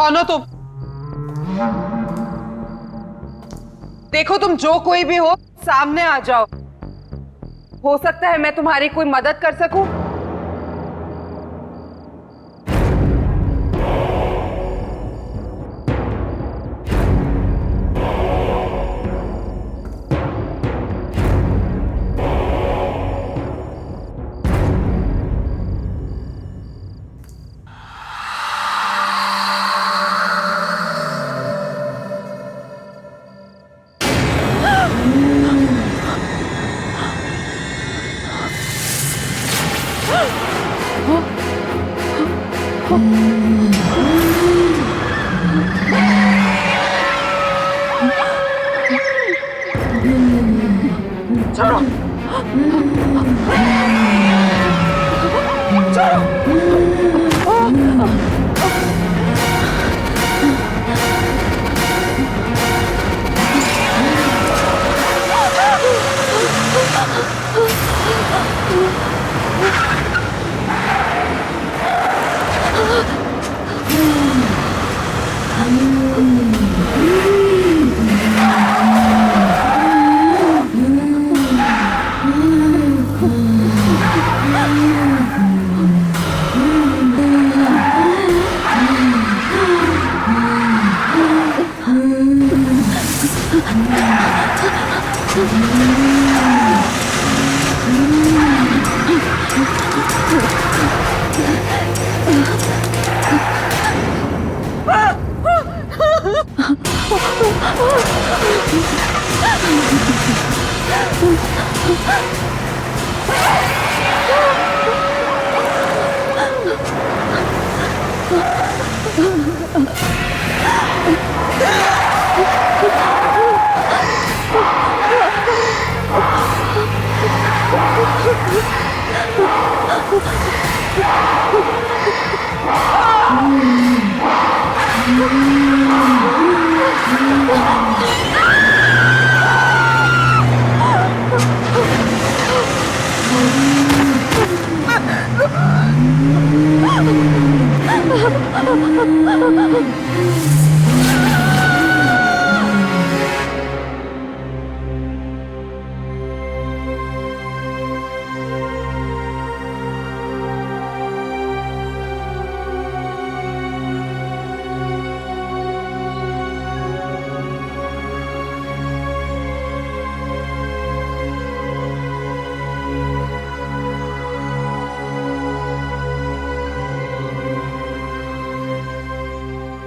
कौन हो तुम? देखो तुम जो कोई भी हो, सामने आ जाओ। हो सकता है मैं तुम्हारी कोई मदद कर सकूं।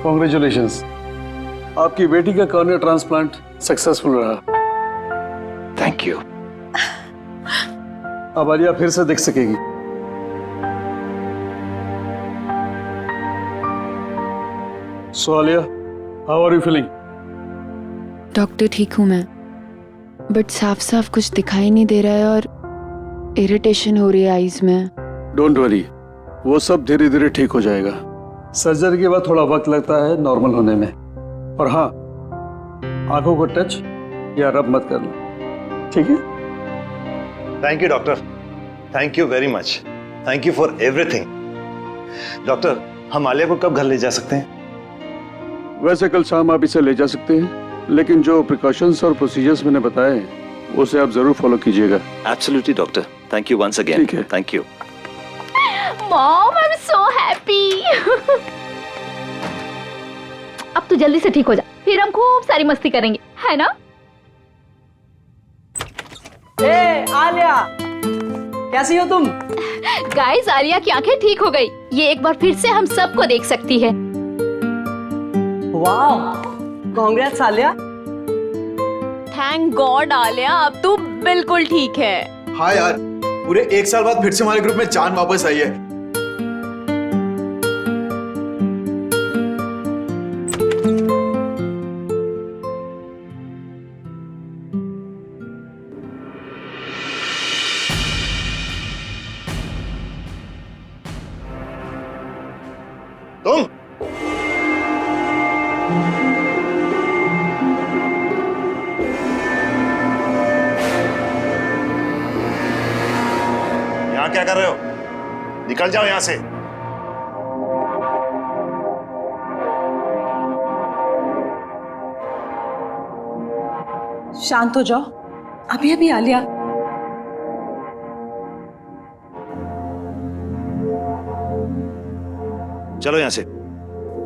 कॉन्ग्रेचुलेशंस, आपकी बेटी का कॉर्निया ट्रांसप्लांट सक्सेसफुल रहा। Thank you. अब आलिया फिर से देख सकेगी। So Alia, how are you feeling? Doctor ठीक हूँ मैं, बट साफ साफ कुछ दिखाई नहीं दे रहा है और इरिटेशन हो रही है आईज में। डोंट वरी, वो सब धीरे धीरे ठीक हो जाएगा। सर्जरी के बाद थोड़ा वक्त लगता है नॉर्मल होने में। और हाँ, आंखों को टच या रब मत करना, ठीक है? Thank you doctor, thank you very much, thank you for everything. Doctor, हम आलिया को कब घर ले जा सकते हैं? वैसे कल शाम आप इसे ले जा सकते हैं, लेकिन जो प्रिकॉशंस और प्रोसीजर्स मैंने बताए हैं उसे आप जरूर फॉलो कीजिएगा। Absolutely doctor, thank you once again. ठीक है। Thank you. Mom, I am so happy. अब तू जल्दी से ठीक हो जा, फिर हम खूब सारी मस्ती करेंगे, है ना? ए आलिया, कैसी हो तुम? गाइस, आलिया की आंखें ठीक हो गई। ये एक बार फिर से हम सबको देख सकती है। वाह, congrats Alia. Thank God Alia, अब तू बिल्कुल ठीक है। हाँ यार, पूरे 1 साल बाद फिर से हमारे ग्रुप में जान वापस आई है। तुम यहाँ क्या कर रहे हो? निकल जाओ यहाँ से। शांत हो जाओ। अभी अभी आलिया। चलो यहां से,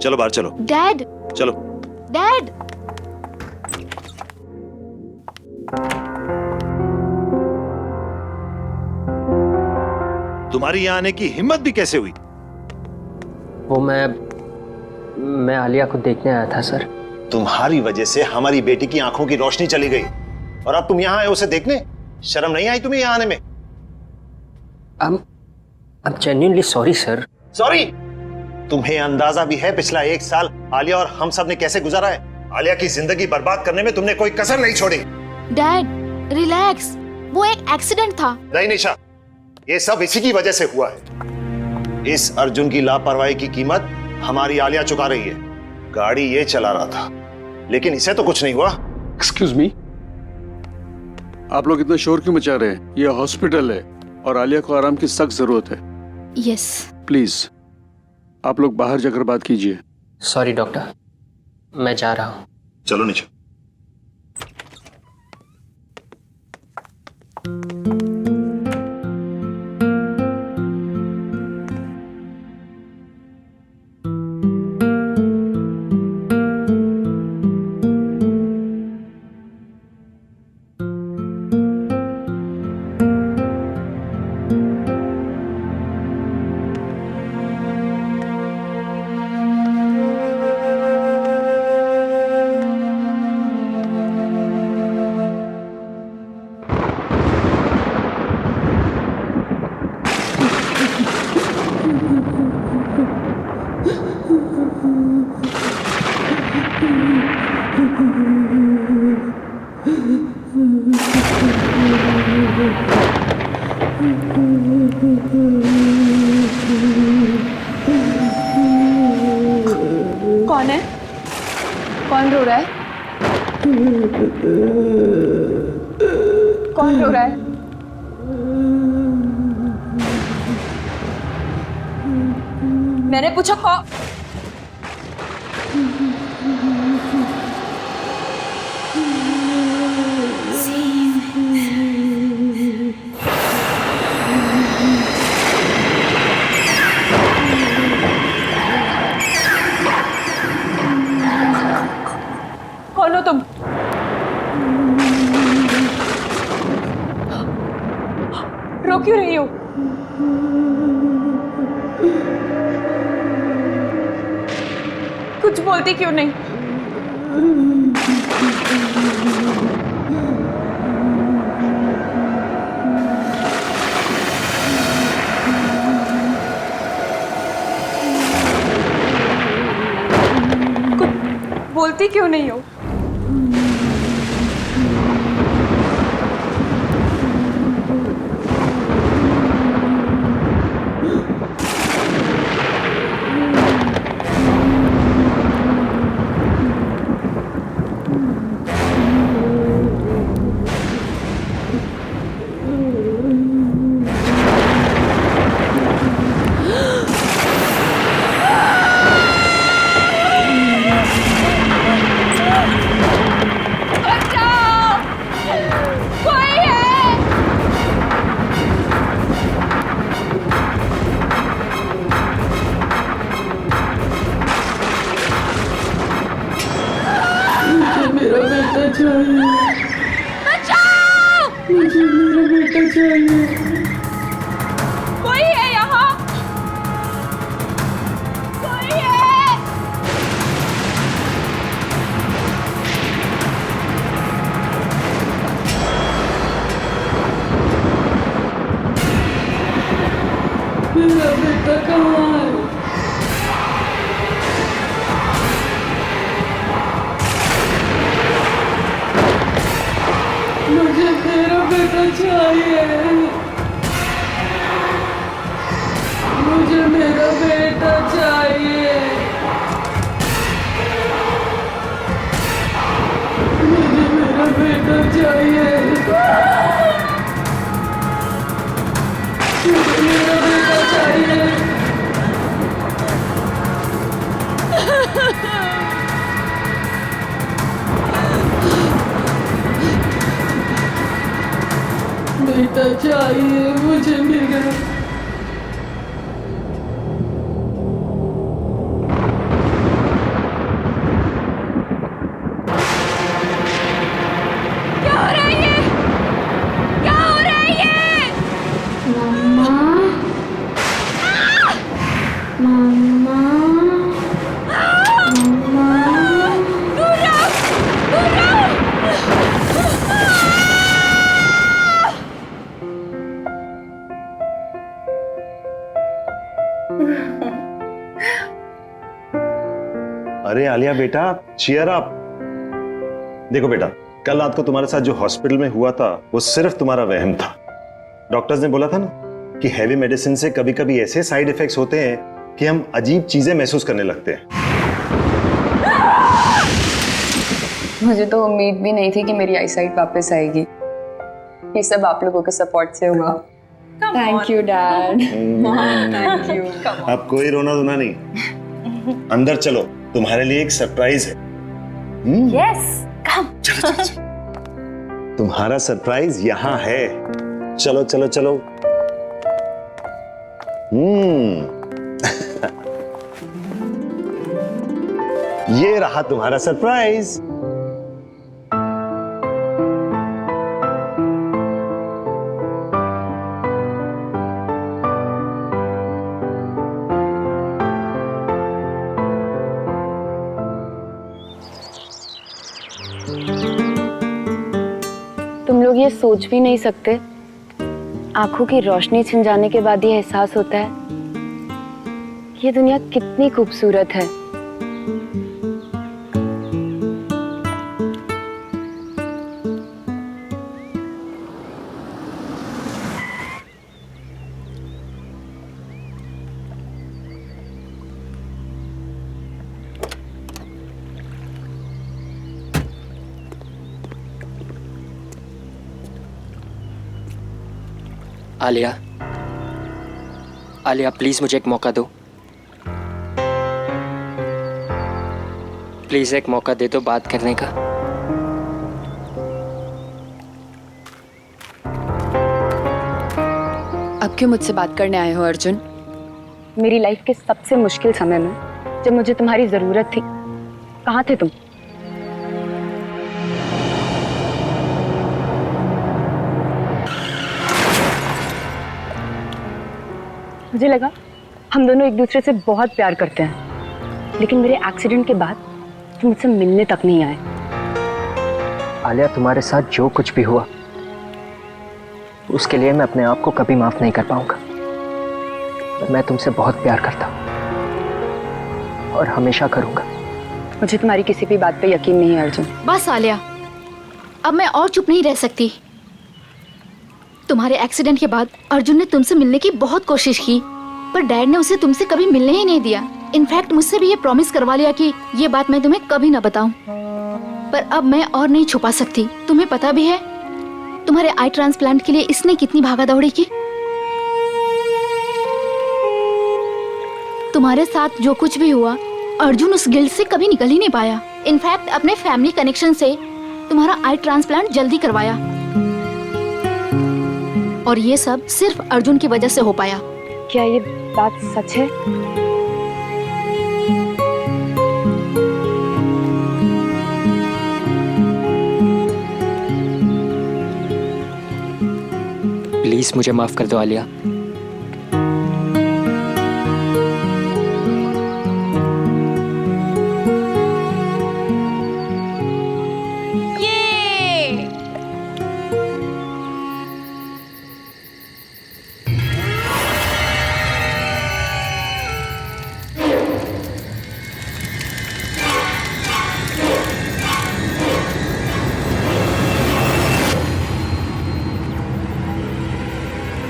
चलो बाहर चलो, डैड, चलो। डैड, तुम्हारी यहां आने की हिम्मत भी कैसे हुई? वो मैं आलिया को देखने आया था सर। तुम्हारी वजह से हमारी बेटी की आंखों की रोशनी चली गई और अब तुम यहां आए उसे देखने? शर्म नहीं आई तुम्हें यहां आने में? I'm genuinely sorry sir. Sorry? तुम्हें अंदाजा भी है पिछला 1 साल आलिया और हम सब ने कैसे गुजारा है? आलिया की जिंदगी बर्बाद करने में तुमने कोई कसर नहीं छोड़ी। डैड रिलैक्स, वो एक एक्सीडेंट था। नहीं निशा, ये सब इसी की वजह से हुआ है। इस अर्जुन की लापरवाही की कीमत हमारी आलिया चुका रही है। गाड़ी ये चला रहा था, लेकिन इसे तो कुछ नहीं हुआ। एक्सक्यूज मी, आप लोग इतना शोर क्यों मचा रहे हैं? ये हॉस्पिटल है और आलिया को आराम की सख्त जरूरत है। यस। प्लीज आप लोग बाहर जाकर बात कीजिए। सॉरी डॉक्टर, मैं जा रहा हूँ। चलो निशा। कौन है? कौन रो रहा है? कौन रो रहा है? मैंने पूछा कौन? कौन हो तुम? रो क्यों रही हो? कुछ बोलती क्यों नहीं? कुछ बोलती क्यों नहीं हो? कोई है यहाँ? कोई है? मेरा बेटा कहाँ है? मुझे मेरा बेटा चाहिए। मुझे मेरा बेटा चाहिए। मुझे मेरा बेटा चाहिए। मुझे मेरा बेटा चाहिए। बचाइए मुझे मेरा। क्या हो रहा है ये? क्या हो रहा है ये? दूर रहो! दूर रहो! अरे आलिया बेटा, चीयर अप। देखो बेटा, कल रात को तुम्हारे साथ जो हॉस्पिटल में हुआ था वो सिर्फ तुम्हारा वहम था। डॉक्टर्स ने बोला था ना कि हैवी मेडिसिन से कभी कभी ऐसे साइड इफेक्ट्स होते हैं कि हम अजीब चीजें महसूस करने लगते हैं। मुझे तो उम्मीद भी नहीं थी कि मेरी आईसाइट वापस आएगी। ये सब आप लोगों के सपोर्ट से हुआ। Thank you dad. Thank you. अब कोई रोना धोना नहीं, अंदर चलो, तुम्हारे लिए एक सरप्राइज है। यस, कम। चलो चलो चलो। तुम्हारा सरप्राइज यहाँ है। चलो चलो चलो। ये रहा तुम्हारा सरप्राइज। तुम लोग ये सोच भी नहीं सकते, आंखों की रोशनी छिन जाने के बाद ये एहसास होता है कि ये दुनिया कितनी खूबसूरत है। आलिया, आलिया प्लीज मुझे एक मौका दो। प्लीज एक मौका दे दो बात करने का। अब क्यों मुझसे बात करने आए हो अर्जुन? मेरी लाइफ के सबसे मुश्किल समय में जब मुझे तुम्हारी जरूरत थी, कहाँ थे तुम? मुझे लगा हम दोनों एक दूसरे से बहुत प्यार करते हैं, लेकिन मेरे एक्सीडेंट के बाद तुम मुझसे मिलने तक नहीं आए। आलिया, तुम्हारे साथ जो कुछ भी हुआ उसके लिए मैं अपने आप को कभी माफ नहीं कर पाऊंगा। मैं तुमसे बहुत प्यार करता हूं और हमेशा करूंगा। मुझे तुम्हारी किसी भी बात पे यकीन नहीं है अर्जुन। बस आलिया, अब मैं और चुप नहीं रह सकती। तुम्हारे एक्सीडेंट के बाद अर्जुन ने तुमसे मिलने की बहुत कोशिश की, पर डैड ने उसे तुमसे कभी मिलने ही नहीं दिया। इनफैक्ट मुझसे भी ये प्रॉमिस करवा लिया कि ये बात मैं तुम्हें कभी ना बताऊं। पर अब मैं और नहीं छुपा सकती। तुम्हें पता भी है तुम्हारे आई ट्रांसप्लांट के लिए इसने कितनी भागा दौड़ी की। तुम्हारे साथ जो कुछ भी हुआ, अर्जुन उस गिल्ट से कभी निकल ही नहीं पाया। इनफैक्ट अपने फैमिली कनेक्शन से तुम्हारा आई ट्रांसप्लांट जल्दी करवाया, और ये सब सिर्फ अर्जुन की वजह से हो पाया। क्या ये बात सच है? प्लीज मुझे माफ कर दो आलिया।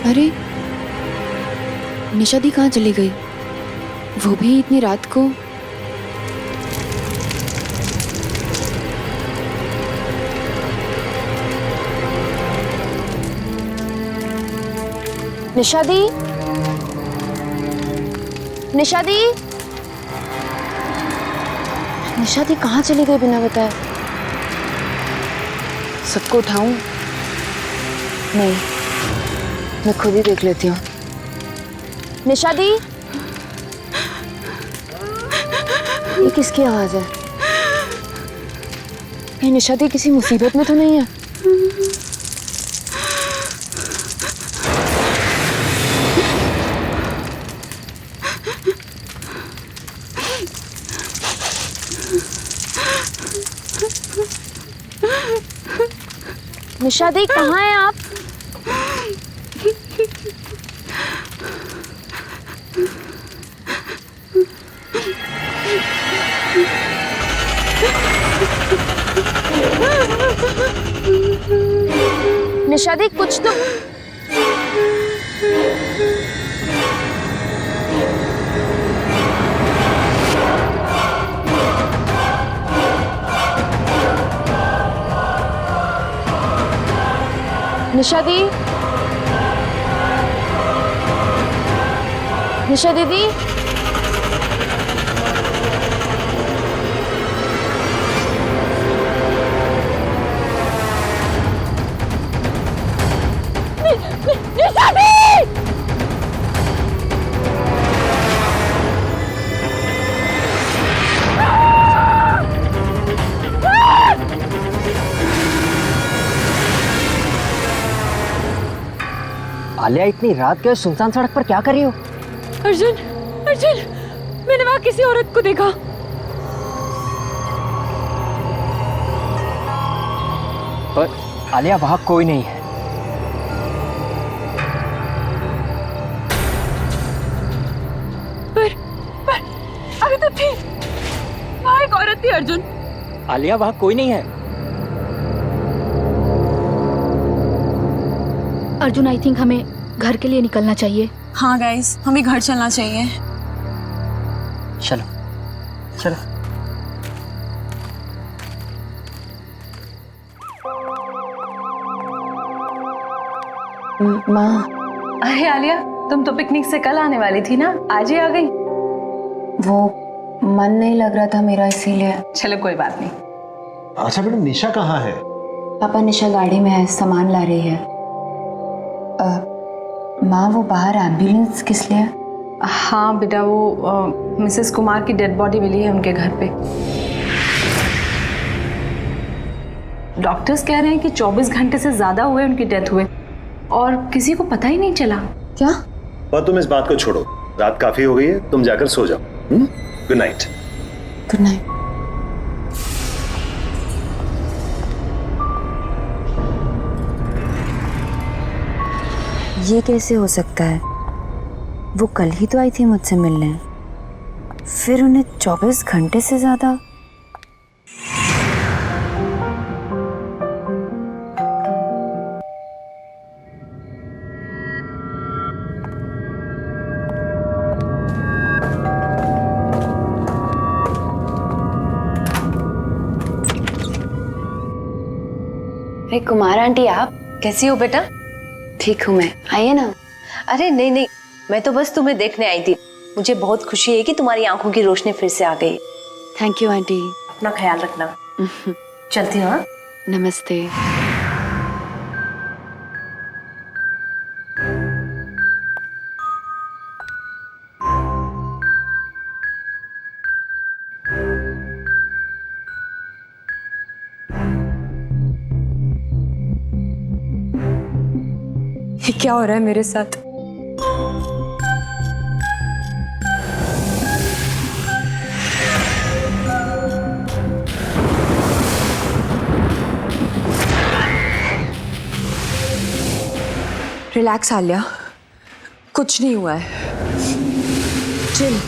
अरे निशा दी कहाँ चली गई? वो भी इतनी रात को? निशा दी, निशा दी, निशा दी कहाँ चली गई बिना बताए? सबको उठाऊं? नहीं, मैं खुद ही देख लेती हूँ। निशा दी, ये किसकी आवाज है? ये निशा दी किसी मुसीबत में तो नहीं है? निशा दी कहाँ हैं आप? निशा दी कुछ तो निशा दी, निशा दीदी, निशा दी! आलिया इतनी रात के सुनसान सड़क पर क्या कर रही हो? अर्जुन, अर्जुन, मैंने वहां किसी औरत को देखा। पर आलिया वहां कोई नहीं है। पर अभी तो थी, वहां एक औरत थी अर्जुन। आलिया वहां कोई नहीं है। अर्जुन, आई थिंक हमें घर के लिए निकलना चाहिए। हाँ गाइस, हमें घर चलना चाहिए। चलो चलो। माँ, अरे आलिया, तुम तो पिकनिक से कल आने वाली थी ना, आज ही आ गई। वो मन नहीं लग रहा था मेरा, इसीलिए। चलो कोई बात नहीं। अच्छा बेटा, निशा कहाँ है? पापा, निशा गाड़ी में है, सामान ला रही है। माँ, वो बाहर एम्बुलेंस किस लिए? हाँ बेटा, वो मिसेस कुमार की डेड बॉडी मिली है उनके घर पे। डॉक्टर्स कह रहे हैं कि 24 घंटे से ज्यादा हुए उनकी डेथ हुए और किसी को पता ही नहीं चला। क्या? और तुम इस बात को छोड़ो, रात काफी हो गई है, तुम जाकर सो जाओ। Good night. Good night. ये कैसे हो सकता है? वो कल ही तो आई थी मुझसे मिलने, फिर उन्हें 24 घंटे से ज्यादा। अरे कुमार आंटी, आप कैसी हो बेटा? ठीक हूँ मैं, आइए ना। अरे नहीं नहीं, मैं तो बस तुम्हें देखने आई थी। मुझे बहुत खुशी है कि तुम्हारी आंखों की रोशनी फिर से आ गई। Thank you aunty. अपना ख्याल रखना। चलती हूँ। हाँ? नमस्ते। ये क्या हो रहा है मेरे साथ? रिलैक्स आलिया, कुछ नहीं हुआ है। चिल।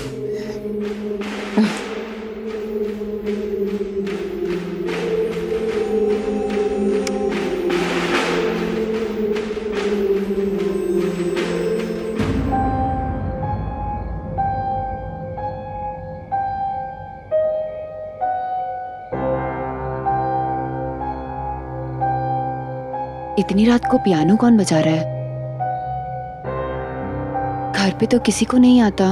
इतनी रात को पियानो कौन बजा रहा है? घर पे तो किसी को नहीं आता।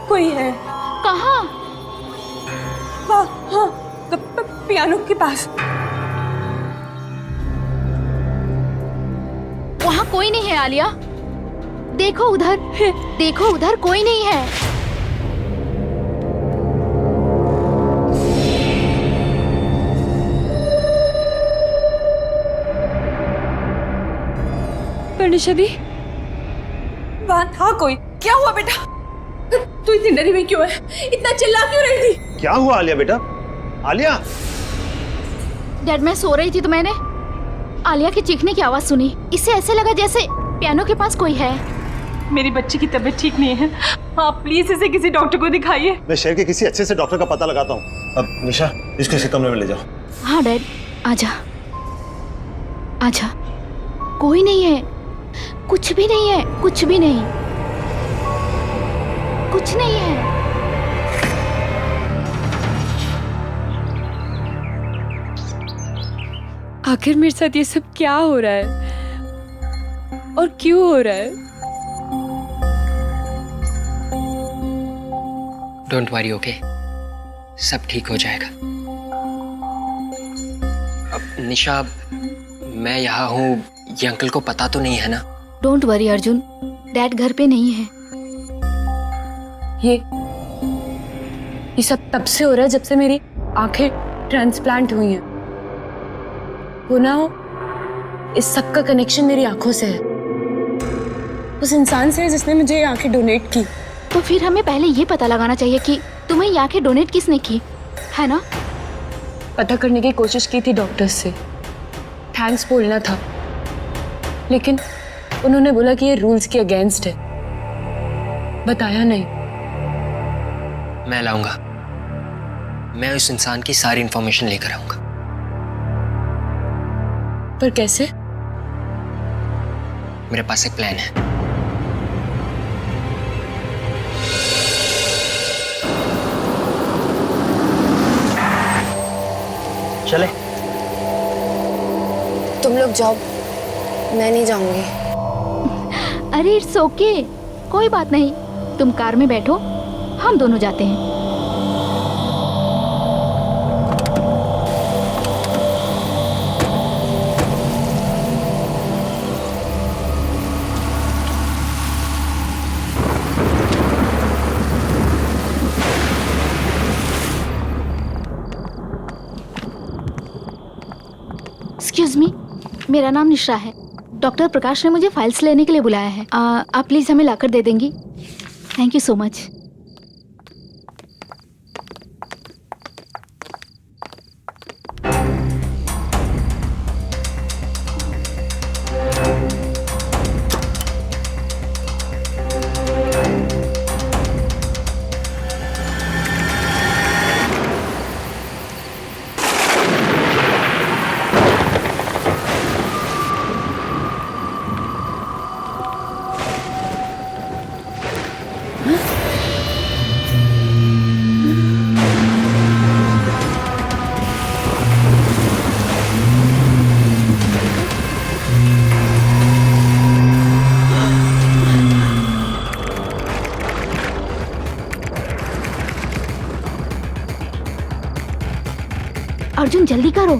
कोई है कहाँ? हाँ हाँ पियानो के पास। वहाँ कोई नहीं है आलिया। देखो उधर, देखो उधर कोई नहीं है। निशा दी, वहाँ था कोई। क्या हुआ बेटा? तू इतनी डरी हुई क्यों है? इतना चिल्ला क्यों रही थी? क्या हुआ आलिया बेटा? आलिया! डैड मैं सो रही थी तो मैंने आलिया की चीखने की आवाज सुनी। इससे ऐसे लगा जैसे पियानो के पास कोई है। मेरी बच्ची की तबीयत ठीक नहीं है, आप प्लीज इसे किसी डॉक्टर को दिखाइए। मैं शहर के किसी अच्छे से डॉक्टर का पता लगाता हूँ। अब निशा इसको इसी कमरे में ले जाओ। हाँ डैड, आजा आजा। कोई नहीं है, कुछ भी नहीं है, कुछ भी नहीं, कुछ नहीं है। आखिर मेरे साथ ये सब क्या हो रहा है और क्यों हो रहा है? डोंट वरी, ओके, सब ठीक हो जाएगा। अब निशा, मैं यहाँ हूँ, ये अंकल को पता तो नहीं है ना? डोंट वरी अर्जुन, डैड घर पे नहीं है। ये सब तब से हो रहा है जब से मेरी आंखें ट्रांसप्लांट हुई हैं। वो ना, इस सब का कनेक्शन मेरी आंखों से है, उस इंसान से है जिसने मुझे ये आंखें डोनेट की। तो फिर हमें पहले ये पता लगाना चाहिए कि तुम्हें ये आंखें डोनेट किसने की, है ना? पता करने की कोशिश की थी डॉक्टर्स से, थैंक्स बोलना था, लेकिन उन्होंने बोला कि ये रूल्स के अगेंस्ट है, बताया नहीं। मैं लाऊंगा, मैं उस इंसान की सारी इंफॉर्मेशन लेकर आऊंगा। पर कैसे? मेरे पास एक प्लान है। चले? तुम लोग जाओ, मैं नहीं जाऊंगी। अरे इट्स ओके, कोई बात नहीं। तुम कार में बैठो, हम दोनों जाते हैं। एक्सक्यूज मी, मेरा नाम निशा है। डॉक्टर प्रकाश ने मुझे फाइल्स लेने के लिए बुलाया है। आप प्लीज हमें लाकर दे देंगी? Thank you so much. Arjun जल्दी करो।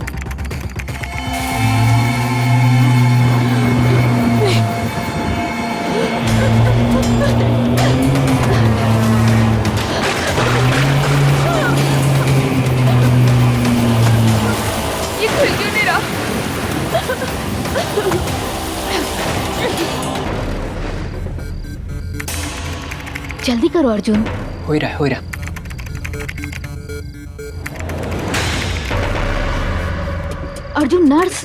ये खुल क्यों नहीं रहा? जल्दी करो अर्जुन। हो ही रहा है, हो ही रहा। अर्जुन नर्स।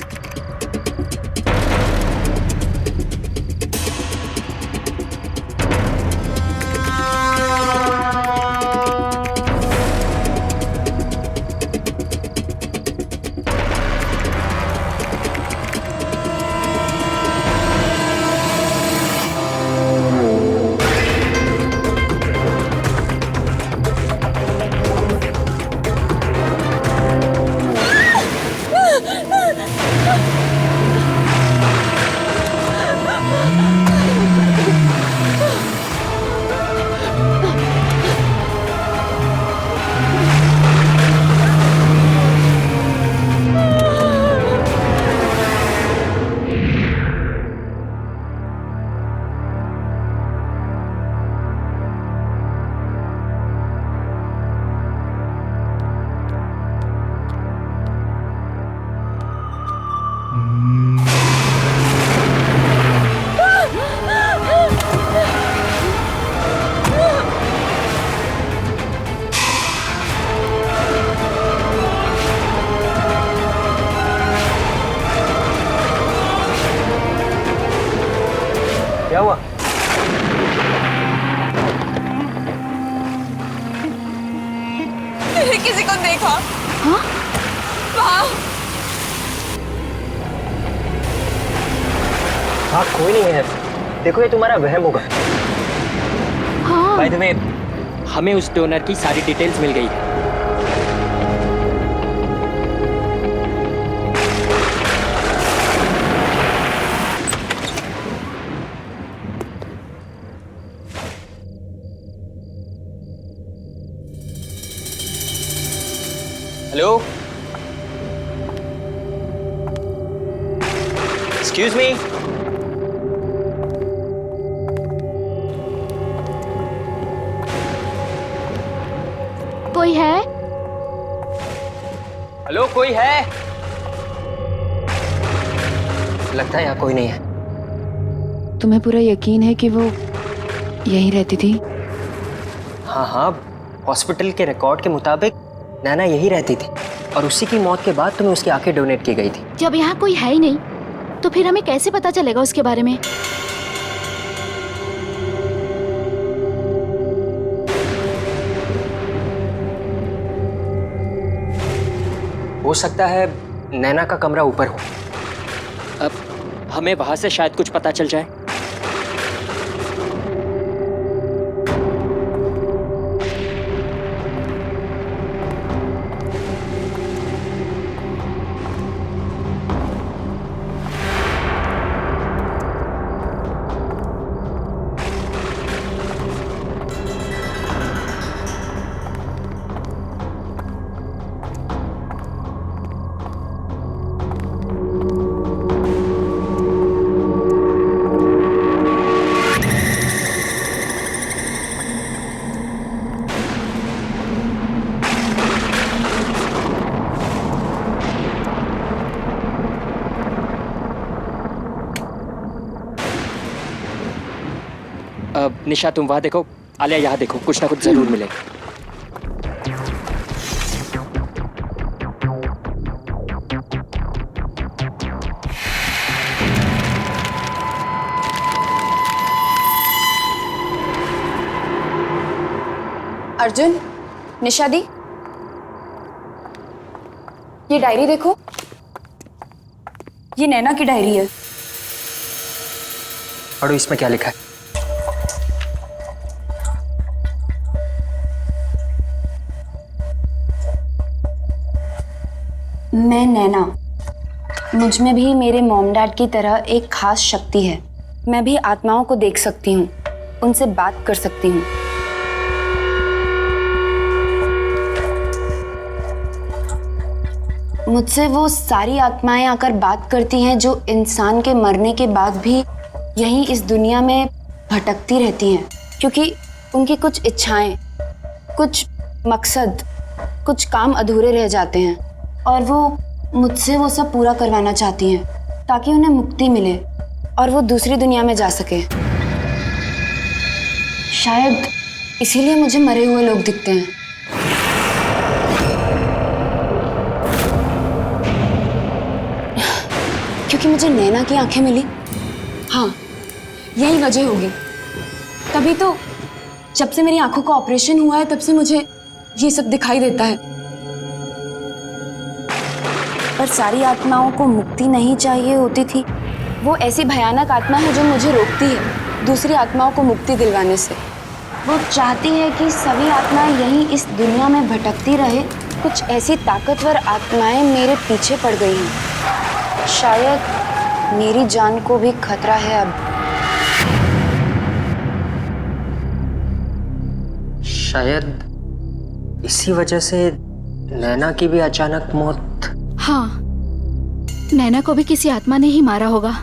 मैंने किसी को देखा। हाँ? वहाँ हाँ कोई नहीं है, देखो ये तुम्हारा वहम होगा। हाँ। बाय द वे, हमें उस डोनर की सारी डिटेल्स मिल गई। Hello, excuse me. कोई है? हेलो, कोई है? लगता है यहाँ कोई नहीं है। तुम्हें पूरा यकीन है कि वो यहीं रहती थी? हाँ हाँ, हॉस्पिटल के रिकॉर्ड के मुताबिक नैना यही रहती थी और उसी की मौत के बाद तुम्हें उसकी आंखें डोनेट की गई थी। जब यहाँ कोई है ही नहीं तो फिर हमें कैसे पता चलेगा उसके बारे में? हो सकता है नैना का कमरा ऊपर हो। अब हमें वहां से शायद कुछ पता चल जाए। निशा तुम वहां देखो, आलिया यहाँ देखो, कुछ ना कुछ जरूर मिलेगा। अर्जुन, निशा दी, ये डायरी देखो, ये नैना की डायरी है। पढ़ो इसमें क्या लिखा है। मैं नैना, मुझ में भी मेरे मॉम डैड की तरह एक खास शक्ति है। मैं भी आत्माओं को देख सकती हूँ, उनसे बात कर सकती हूँ। मुझसे वो सारी आत्माएं आकर बात करती हैं जो इंसान के मरने के बाद भी यहीं इस दुनिया में भटकती रहती हैं, क्योंकि उनकी कुछ इच्छाएं, कुछ मकसद, कुछ काम अधूरे रह जाते हैं और वो मुझसे वो सब पूरा करवाना चाहती हैं ताकि उन्हें मुक्ति मिले और वो दूसरी दुनिया में जा सके। शायद इसीलिए मुझे मरे हुए लोग दिखते हैं। क्योंकि मुझे नैना की आंखें मिली। हाँ, यही वजह होगी। तभी तो जब से मेरी आंखों का ऑपरेशन हुआ है तब से मुझे ये सब दिखाई देता है। पर सारी आत्माओं को मुक्ति नहीं चाहिए होती थी। वो ऐसी भयानक आत्मा है जो मुझे रोकती है दूसरी आत्माओं को मुक्ति दिलवाने से। वो चाहती है कि सभी आत्माएं यहीं इस दुनिया में भटकती रहे। कुछ ऐसी ताकतवर आत्माएं मेरे पीछे पड़ गई हैं। शायद मेरी जान को भी खतरा है अब। शायद इसी वजह से नैना की भी अचानक मौत। हाँ, नैना को भी किसी आत्मा ने ही मारा होगा।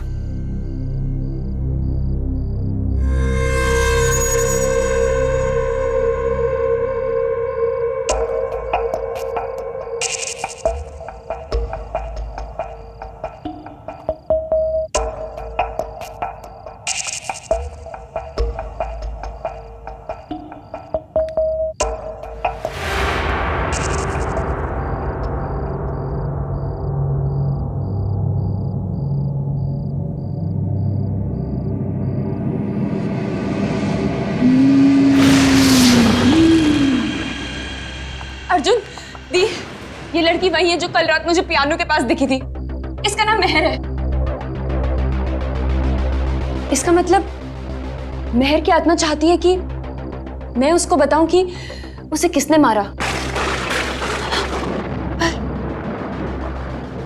अर्जुन, दी, ये लड़की वही है जो कल रात मुझे पियानो के पास दिखी थी। इसका नाम मेहर है। इसका मतलब मेहर की आत्मा चाहती है कि मैं उसको बताऊं कि उसे किसने मारा।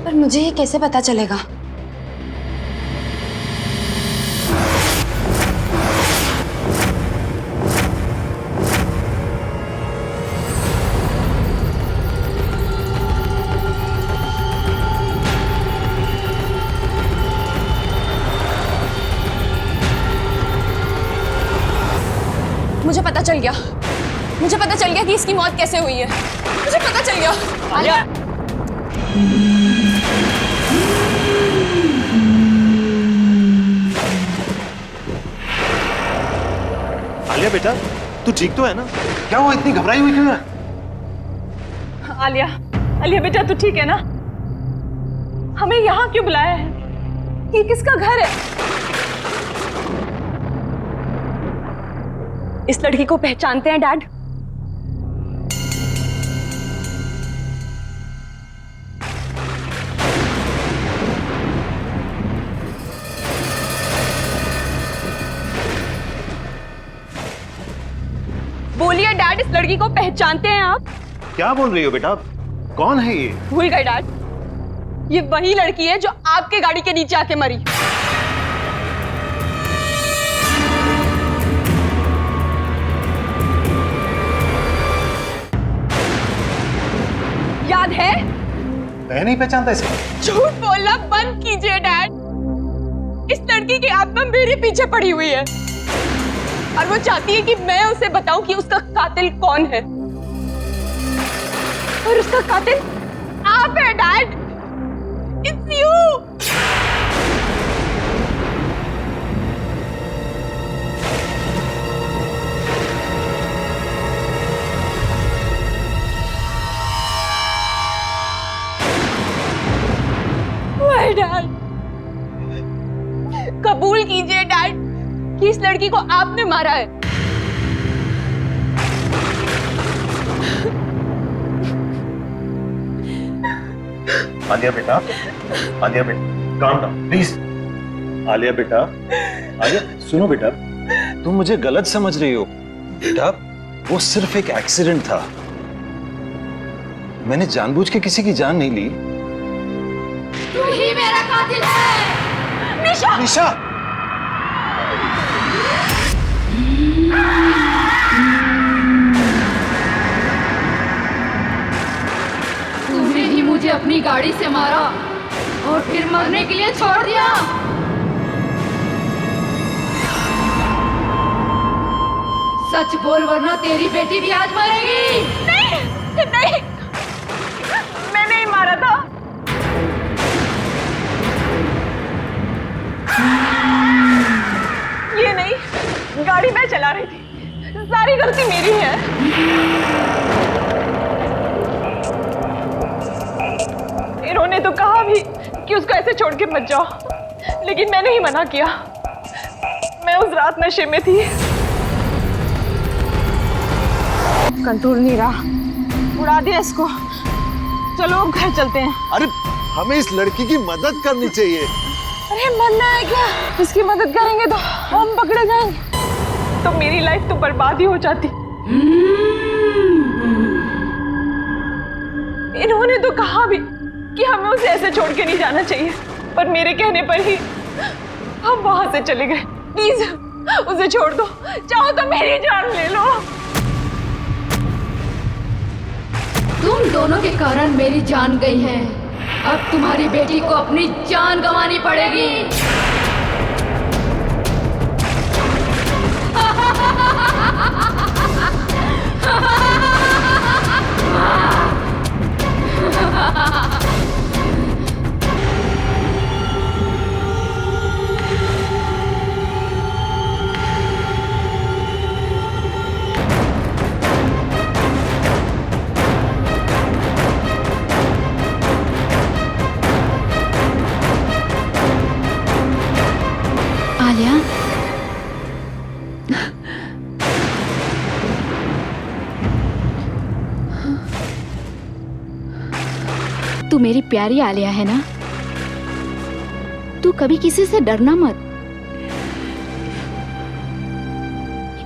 पर मुझे ये कैसे पता चलेगा? मुझे पता चल गया। मुझे पता चल गया कि इसकी मौत कैसे हुई है। मुझे पता चल गया। आलिया, आलिया बेटा, तू ठीक तो है ना? क्या हुआ, इतनी घबराई हुई क्यों है? आलिया, आलिया बेटा तू ठीक है ना? हमें यहाँ क्यों बुलाया है? ये किसका घर है? इस लड़की को पहचानते हैं डैड? बोलिए डैड, इस लड़की को पहचानते हैं आप? क्या बोल रही हो बेटा? कौन है ये? भूल गए डैड, ये वही लड़की है जो आपके गाड़ी के नीचे आके मरी। याद है? मैं नहीं पहचानता इसे। झूठ बोलना बंद कीजिए डैड। इस लड़की की आत्मा मेरे पीछे पड़ी हुई है और वो चाहती है कि मैं उसे बताऊं कि उसका कातिल कौन है। और उसका कातिल आप है डैड। It's you. डैड, कबूल कीजिए डैड कि इस लड़की को आपने मारा है। आलिया बेटा, आलिया बेटा, काम डाउन प्लीज। आलिया बेटा, आलिया सुनो बेटा, तुम मुझे गलत समझ रही हो। बेटा वो सिर्फ एक एक्सीडेंट था, मैंने जानबूझ के किसी की जान नहीं ली। तू ही मेरा कातिल है। निशा! निशा! तूने ही मुझे अपनी गाड़ी से मारा और फिर मरने के लिए छोड़ दिया। सच बोल वरना तेरी बेटी भी आज मरेगी। नहीं, नहीं, मैं नहीं मारा था। ये नहीं, गाड़ी मैं चला रही थी, सारी गलती मेरी है। इन्होंने तो कहा भी कि उसको ऐसे छोड़ के मत जाओ, लेकिन मैंने ही मना किया। मैं उस रात नशे में थी, कंट्रोल नहीं रहा, उड़ा दिया इसको। चलो अब घर चलते हैं। अरे हमें इस लड़की की मदद करनी चाहिए। अरे मरना है क्या? इसकी मदद करेंगे तो हम पकड़े जाएंगे, तो मेरी लाइफ तो बर्बाद ही हो जाती। इन्होंने तो कहा भी कि हमें उसे ऐसे छोड़ के नहीं जाना चाहिए, पर मेरे कहने पर ही हम वहां से चले गए। प्लीज उसे छोड़ दो, चाहो तो मेरी जान ले लो। तुम दोनों के कारण मेरी जान गई है, अब तुम्हारी बेटी को अपनी जान गंवानी पड़ेगी। तू मेरी प्यारी आलिया है ना, तू कभी किसी से डरना मत।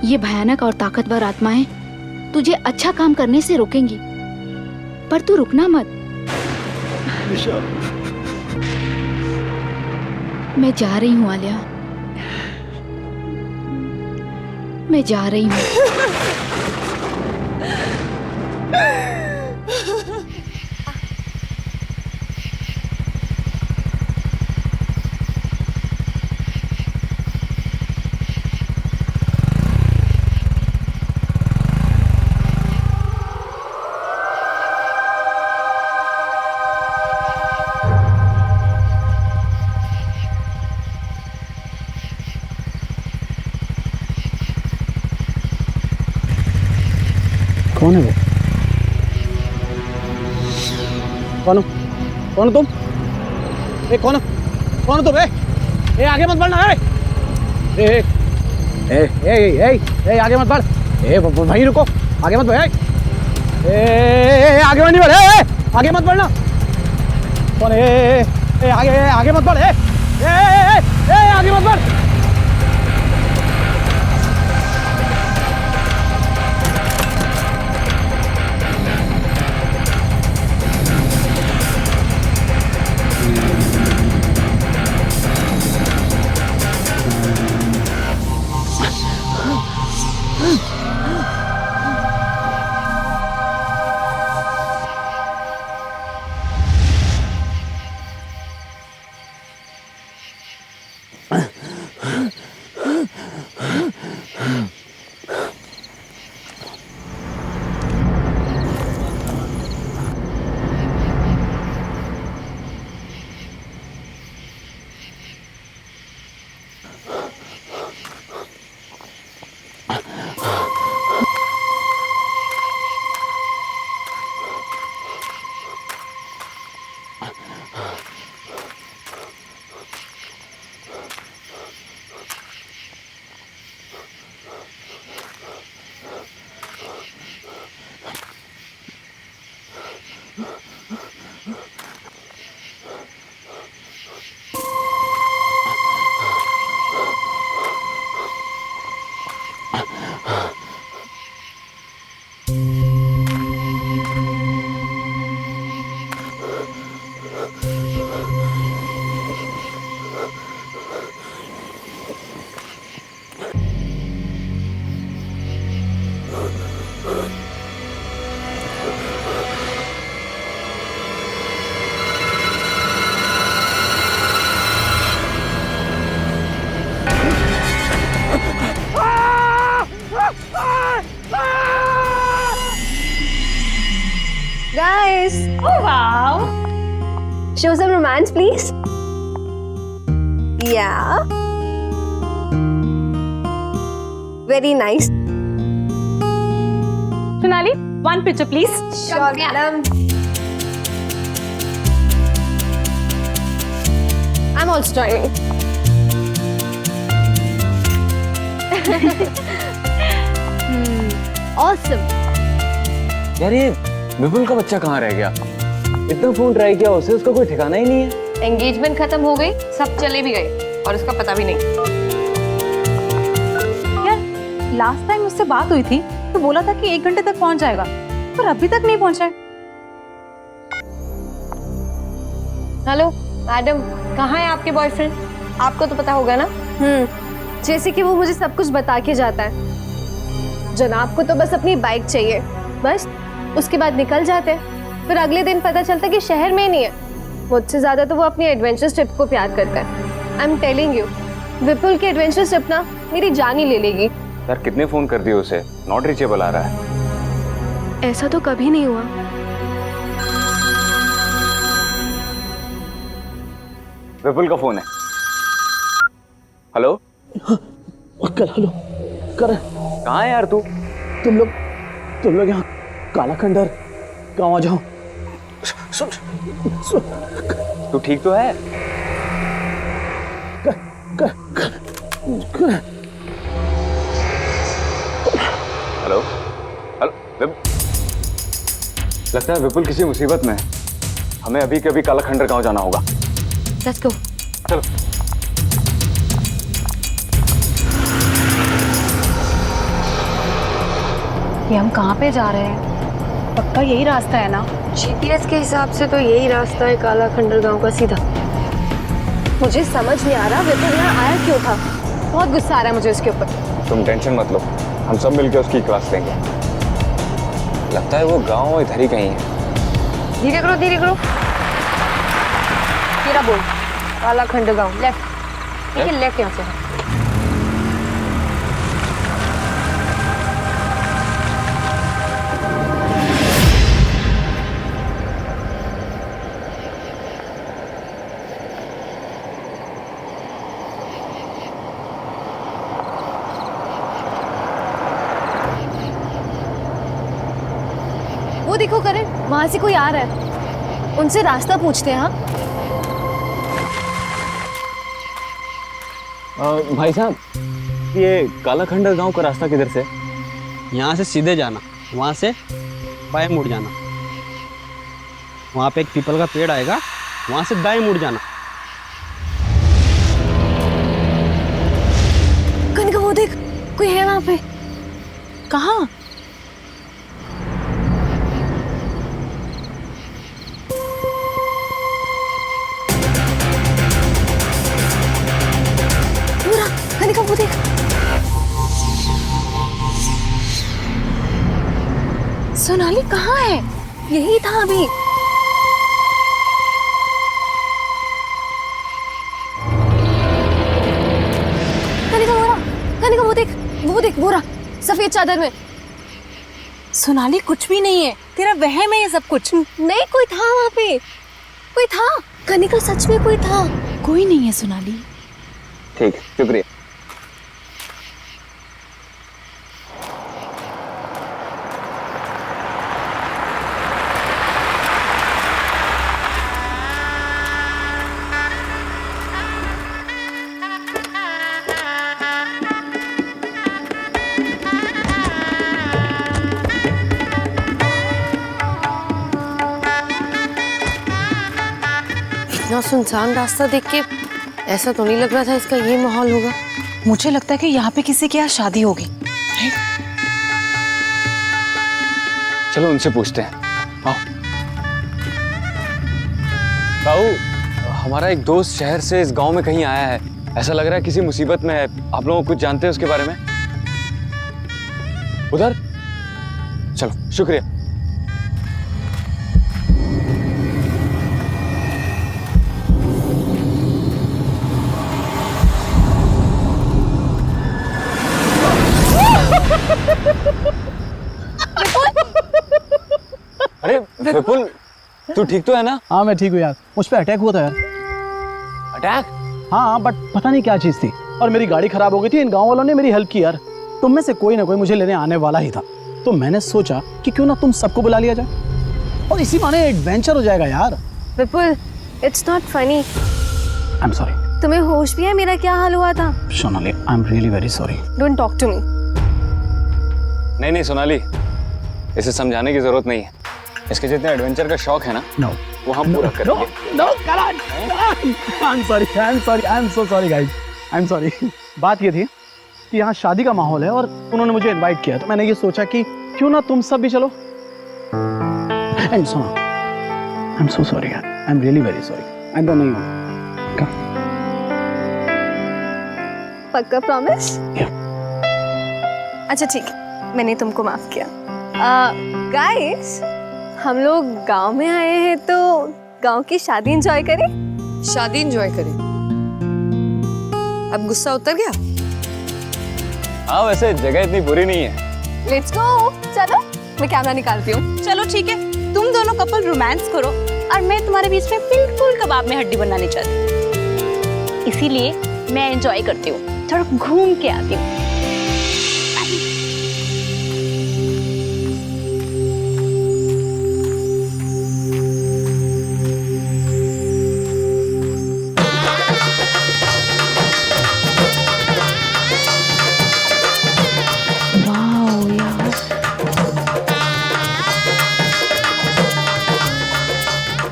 ये भयानक और ताकतवर आत्माएं तुझे अच्छा काम करने से रोकेंगी, पर तू रुकना मत। मैं जा रही हूँ आलिया, मैं जा रही हूँ। कौन है वो? कौन हो? कौन हो तुम? कौन हो तुम? आगे मत बढ़ना। आगे मत बढ़। वहीं रुको, आगे मत बढ़। आगे नहीं बढ़। आगे मत बढ़ना। कौन है? आगे मत बढ़। आगे मत बढ़। Guys! Oh wow! Show some romance, please. Yeah. Very nice. Sonali, one picture please. Sure, madam. I'm also joining. Awesome. यार ये विपुल का बच्चा कहाँ रह गया? इतना फोन ट्राई किया उसे, उसका कोई ठिकाना ही नहीं है। एंगेजमेंट खत्म हो गई, सब चले भी गए और उसका पता भी नहीं। यार लास्ट टाइम उससे बात हुई थी तो बोला था कि 1 घंटे तक पहुंच जाएगा, पर अभी तक नहीं पहुंचा है। हेलो मैडम, कहाँ है आपके बॉयफ्रेंड? आपको तो पता होगा ना। जैसे कि वो मुझे सब कुछ बता के जाता है। जनाब को तो बस अपनी बाइक चाहिए, बस उसके बाद निकल जाते हैं। फिर अगले दिन पता चलता है कि शहर में ही नहीं है। मुझसे ज्यादा तो वो अपनी एडवेंचर ट्रिप को प्यार करता है। आई एम टेलिंग यू, विपुल की एडवेंचर ट्रिप ना मेरी जान ही ले लेगी। यार कितने फोन कर दिए उसे, नॉट रीचेबल आ रहा है। ऐसा तो कभी नहीं हुआ। विपुल का फोन है। हेलो हेलो कर। कहाँ है यार तू? तुम लोग यहाँ काला खंडर गाँव आ जाओ। सुन तू ठीक तो है? हेलो हेलो लगता है विपुल किसी मुसीबत में है। हमें अभी के अभी काला खंडर गांव जाना होगा। Let's go. चलो। ये हम कहाँ पे जा रहे हैं? पक्का यही रास्ता है ना? जीपीएस के हिसाब से तो यही रास्ता है काला खंडर गांव का सीधा। मुझे समझ नहीं आ रहा विपुल यहाँ आया क्यों था। बहुत गुस्सा आ रहा है मुझे उसके ऊपर। तुम टेंशन मत लो, हम सब मिलकर उसकी क्लास लेंगे। लगता है वो गांव इधर ही कहीं है। धीरे करो धीरे करो। तेरा बोल। काला खंडर गांव लेफ्ट। ठीक है लेफ्ट यहाँ से। वो देखो करण, वहां से कोई आ रहा है। उनसे रास्ता पूछते हैं। हाँ भाई साहब, ये काला खंडर गांव का रास्ता किधर से? यहाँ से सीधे जाना, वहाँ से बाएं मुड़ जाना। वहाँ पे एक पीपल का पेड़ आएगा, वहाँ से दाएं मुड़ जाना। कनिका वो देख, कोई है वहाँ पे। कहाँ? कनिका वो देख। सोनाली कहाँ है? यही था अभी। कनिका वो रहा, कनिका वो देख वो रहा सफेद चादर में। सोनाली कुछ भी नहीं है, तेरा वहम है ये सब कुछ। नहीं कोई था वहाँ पे, कोई था। कनिका सच में कोई था। कोई नहीं है सोनाली। ठीक, शुक्रिया। इतना सुनसान रास्ता देख के ऐसा तो नहीं लग रहा था इसका ये माहौल होगा। मुझे लगता है कि यहाँ पे किसी के यहाँ शादी होगी। चलो उनसे पूछते हैं। आओ। ताऊ, हमारा एक दोस्त शहर से इस गांव में कहीं आया है। ऐसा लग रहा है किसी मुसीबत में है। आप लोग कुछ जानते हैं उसके बारे में? उधर? चलो, शुक्रिया। अरे विपुल, तू ठीक तो है ना? हाँ मैं ठीक हूँ यार, मुझ पे अटैक हुआ था यार। अटैक? हाँ बट पता नहीं क्या चीज़ थी, और मेरी गाड़ी खराब हो गई थी। इन गांव वालों ने मेरी हेल्प की यार। तुम में से कोई ना कोई मुझे लेने आने वाला ही था, तो मैंने सोचा कि क्यों ना तुम सबको बुला लिया जाए और इसी बहाने एडवेंचर हो जाएगा यार। Vipul, it's not funny. I am sorry. तुम्हें होश भी है मेरा क्या हाल हुआ था? Sonali, I am really very sorry. Don't talk to me. नहीं सोनाली, इसे समझाने की जरूरत नहीं है। इसके जितने एडवेंचर का शौक है ना, वो हम पूरा करेंगे। आई am so sorry guys, I am sorry. बात ये थी कि यहाँ शादी का माहौल है और उन्होंने मुझे इनवाइट किया, तो मैंने ये सोचा कि क्यों ना तुम सब भी चलो। एंड सुनो, आई एम सो सॉरी यार, आई am really very sorry. I don't know you. पक्का प्रॉमिस? अच्छा ठीक, मैंने तुमको माफ किया। गाइस, हम लोग गांव में आए हैं तो गांव की शादी एंजॉय करें। शादी एंजॉय करें। अब गुस्सा उतर गया? हाँ वैसे जगह इतनी बुरी नहीं है। लेट्स गो, चलो मैं कैमरा निकालती हूँ। चलो ठीक है, तुम दोनों कपल रोमांस करो और मैं तुम्हारे बीच में बिल्कुल कबाब में हड्डी बनाने चाहती। इसीलिए मैं एंजॉय करती हूँ, थोड़ा घूम के आती हूँ।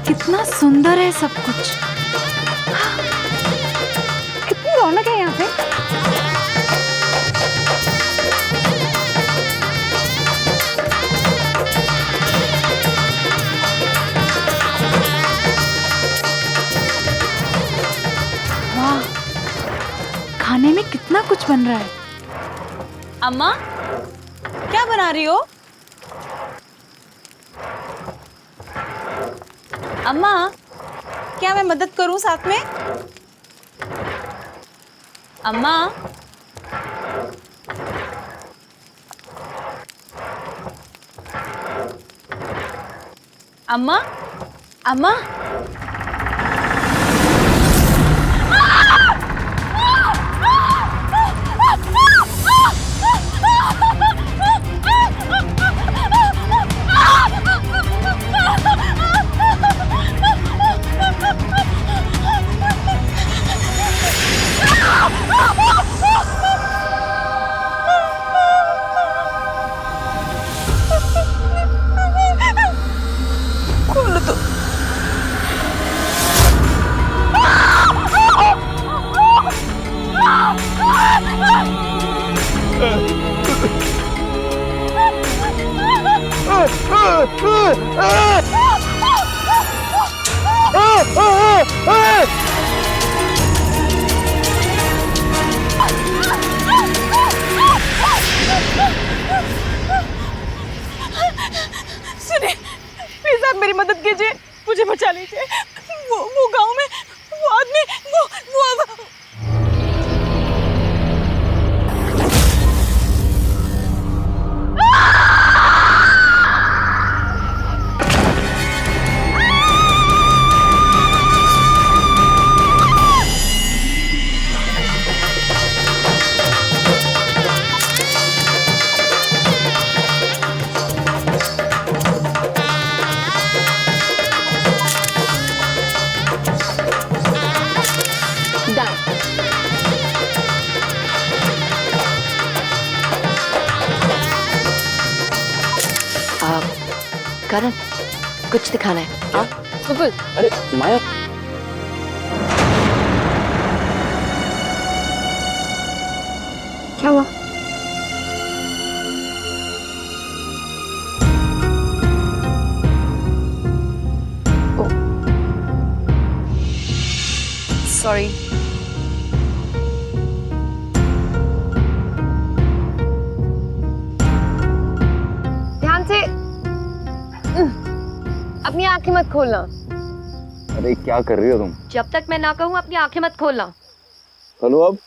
कितना सुंदर है सब कुछ। कितनी रौनक है यहाँ पे। वाह, खाने में कितना कुछ बन रहा है। अम्मा क्या बना रही हो? अम्मा क्या मैं मदद करूं साथ में? अम्मा अम्मा अम्मा खोलो तो। सुनिए प्लीज आप मेरी मदद कीजिए, मुझे बचा लीजिए। वो गांव में वो आदमी वो करण, कुछ दिखाना है। हाँ बिल्कुल। अरे माया, क्या हुआ? सॉरी। ध्यान से। अपनी आंखें मत खोलना। अरे क्या कर रही हो तुम? जब तक मैं ना कहूँ अपनी आंखें मत खोलना। खोलो अब।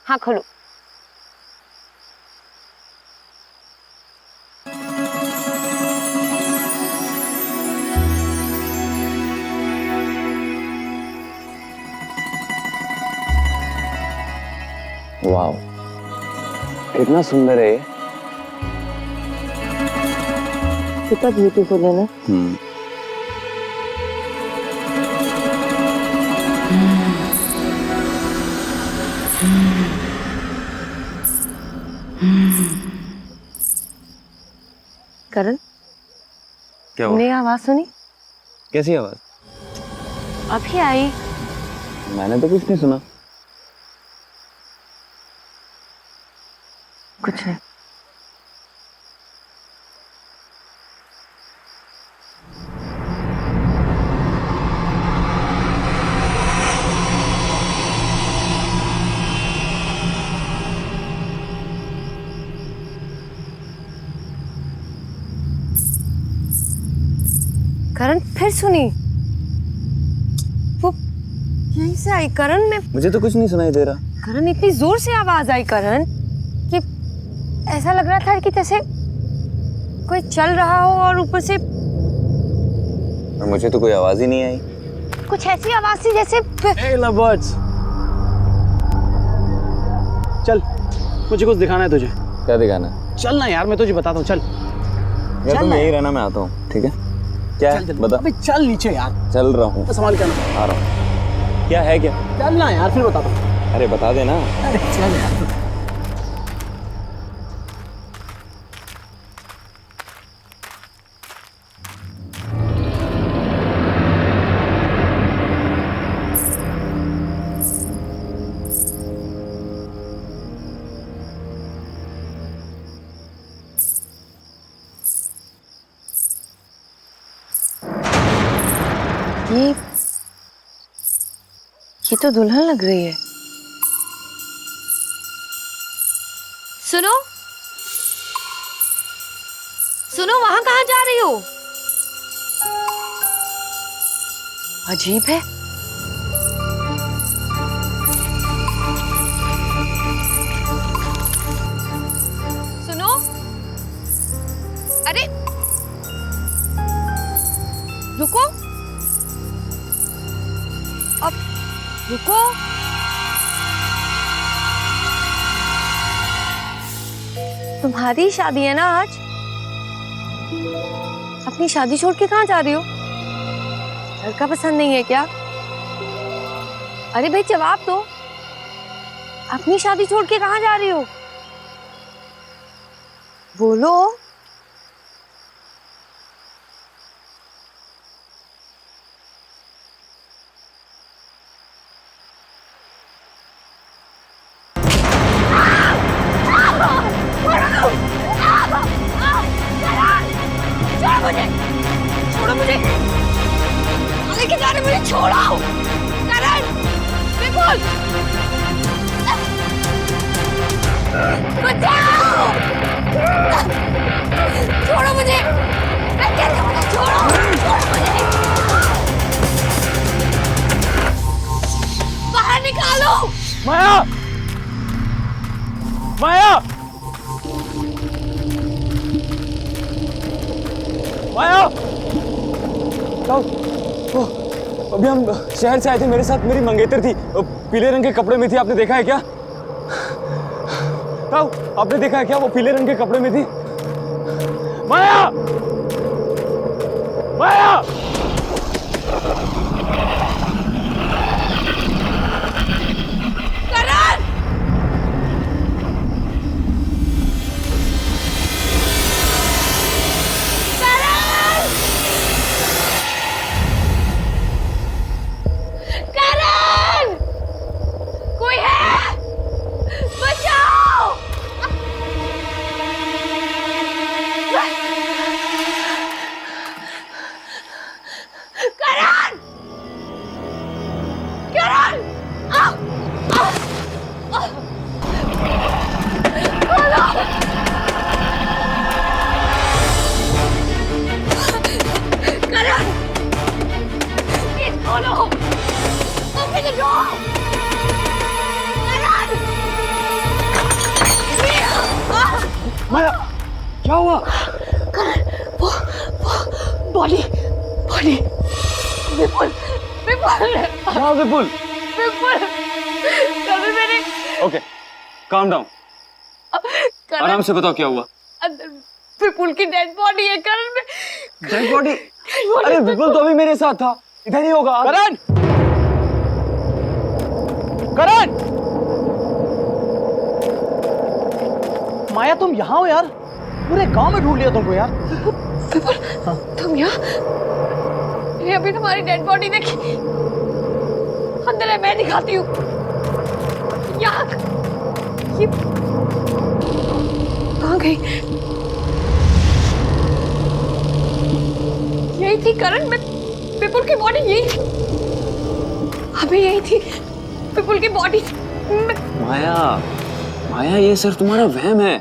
हाँ खोलो। वाओ, कितना सुंदर है। कितना ब्यूटीफुल है ना। करण, क्या हुआ? तुमने आवाज सुनी? कैसी आवाज? अभी आई। मैंने तो कुछ नहीं सुना। कुछ नहीं। करण फिर सुनी। वो यहीं से आई। करण में मुझे तो कुछ नहीं सुनाई दे रहा। करण इतनी जोर से आवाज आई करण कि ऐसा लग रहा था कि जैसे कोई चल रहा हो और ऊपर से। और मुझे तो कोई आवाज ही नहीं आई। कुछ ऐसी आवाज थी जैसे। Hey lovebirds, चल मुझे कुछ दिखाना है तुझे। क्या दिखाना है? चल ना यार, मैं तुझे बताता हूँ। चल यार तुम यही रहना, मैं आता हूँ। ठीक है? क्या है? बता। अबे चल नीचे यार। चल रहा हूँ। संभाल के आना। आ रहा हूँ। क्या है क्या? चल ना यार, फिर बताता हूँ। अरे बता देना। अरे चल यार। ये तो दुल्हन लग रही है। सुनो सुनो, वहां कहाँ जा रही हो? अजीब है। सुनो, अरे रुको, अब रुको। तुम्हारी शादी है ना आज? अपनी शादी छोड़ के कहाँ जा रही हो? लड़का पसंद नहीं है क्या? अरे भाई जवाब दो, अपनी शादी छोड़ के कहाँ जा रही हो? बोलो। छोड़ो मुझे, लेके जा रहे, मुझे छोड़ो। करण, विपुल, बचाओ, छोड़ो मुझे, मैं कहती हूँ मुझे छोड़ो, छोड़ो मुझे, बाहर निकालो। माया, माया, माया, अभी हम शहर से आए थे, मेरे साथ मेरी मंगेतर थी, पीले रंग के कपड़े में थी, आपने देखा है क्या? ताऊ, आपने देखा है क्या वो पीले रंग के कपड़े में थी? माया, माया, करण, करण, कोई है? बचाओ! करण! करण! खोलो! करण! प्लीज खोलो! Open the door! माया, क्या हुआ? वो बॉडी बॉडी विपुल विपुल क्या विपुल? विपुल कभी मैंने ओके, काम डाउन, आराम से बताओ क्या हुआ? अंदर विपुल की डेड बॉडी है करण में। Dead body? अरे विपुल तो अभी मेरे साथ था, इधर ही होगा। करण, करण, माया तुम यहाँ हो यार? पूरे गांव में ढूंढ लिया तुमको यार। विपुल तुम यहाँ? मैंने अभी तुम्हारी डेड बॉडी देखी, अंदर है, मैं दिखाती हूँ। यहाँ ये कहाँ गई? यही थी करण में, विपुल की बॉडी यही थी, अभी यही थी विपुल की बॉडी। माया, माया ये सिर्फ तुम्हारा वहम है,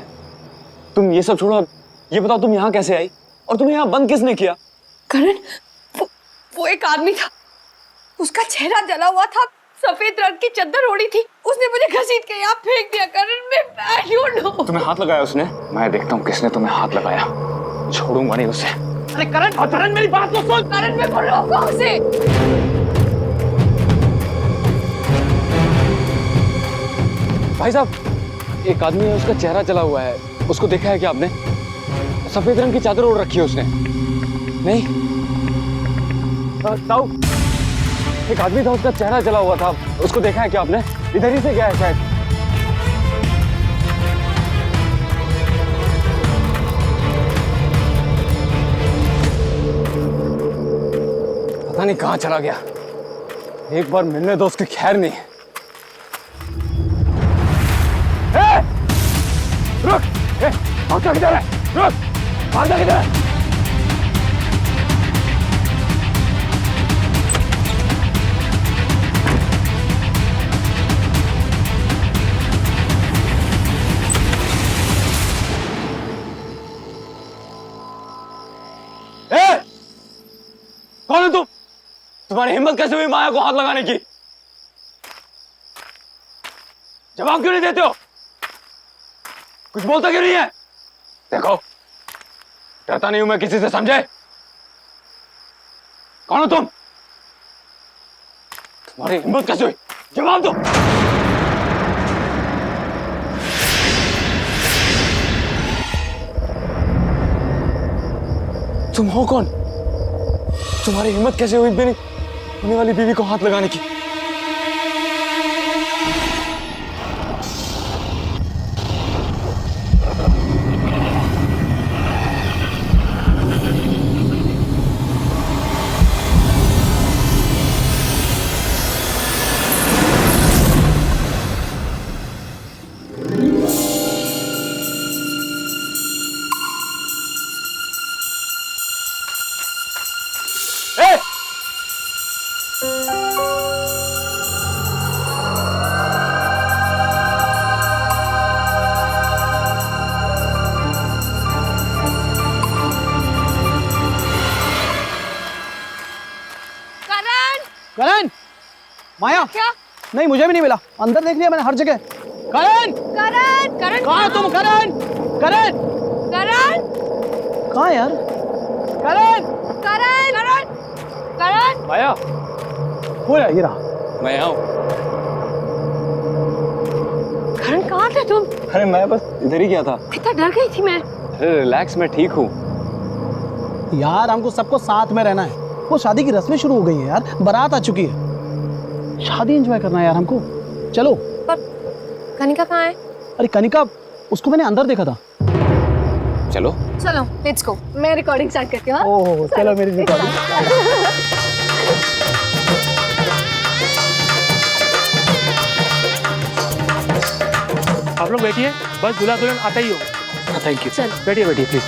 तुम ये सब छोड़ो, ये बताओ तुम यहाँ कैसे आई और तुम्हें यहाँ बंद किसने किया? करण, वो एक आदमी था, उसका चेहरा जला हुआ था, सफेद रंग की चादर ओढ़ी थी, उसने मुझे घसीट के यहाँ फेंक दिया। करण मैं I don't know। तुम्हें हाथ लगाया उसने? मैं देखता हूँ किसने तुम्हें हाथ लगाया, छोड़ूंगा नहीं उसे। अरे करण, करण मेरी बात तो सुन। करण मैं बोल रहा हूँ उसे। भाई साहब, एक आदमी है, उसका चेहरा जला हुआ है, उसको देखा है क्या आपने? सफेद रंग की चादर ओढ़ रखी है उसने। नहीं ताऊ, एक आदमी था, उसका चेहरा जला हुआ था, उसको देखा है क्या आपने? इधर ही से गया है शायद। पता नहीं कहाँ चला गया, एक बार मिलने दो, उसकी खैर नहीं। रुक, भागता किधर है? रुक, भागता किधर है? कौन हो तुम? तुम्हारी हिम्मत कैसे हुई माया को हाथ लगाने की? जवाब क्यों नहीं देते हो? कुछ बोलता क्यों नहीं है? देखो, डरता नहीं हूं मैं किसी से, समझे? कौन हो तुम? तुम्हारी हिम्मत कैसे हुई? जवाब दो। तुम हो कौन? तुम्हारी हिम्मत कैसे हुई मेरी होने वाली बीवी को हाथ लगाने की? करण, माया क्या? नहीं, मुझे भी नहीं मिला। अंदर देख लिया मैंने हर जगह। करण, करण, करण कहाँ हो तुम? करण, करण, करण, कहाँ यार? करण, करण, करण, करण। माया, हो रहा, ये रहा। मैं यहाँ हूँ। करण कहाँ थे तुम? अरे मैं बस इधर ही गया था। कितना डर गई थी मैं। अरे रिलैक्स, मैं ठीक हूँ। यार हमको सबको साथ में रहना है। वो शादी की रस्में शुरू हो गई हैं यार, बारात आ चुकी है। शादी एंजॉय करना है यार हमको। चलो। पर कनिका कहाँ है? अरे कनिका, उसको मैंने अंदर देखा था। चलो चलो, लेट्स गो। मैं रिकॉर्डिंग स्टार्ट करती हूँ। ओह, चलो मेरी रिकॉर्डिंग। आप लोग बैठिए, बस दूल्हा दुल्हन आता ही हो। Thank you. बैठिए बैठिए प्लीज।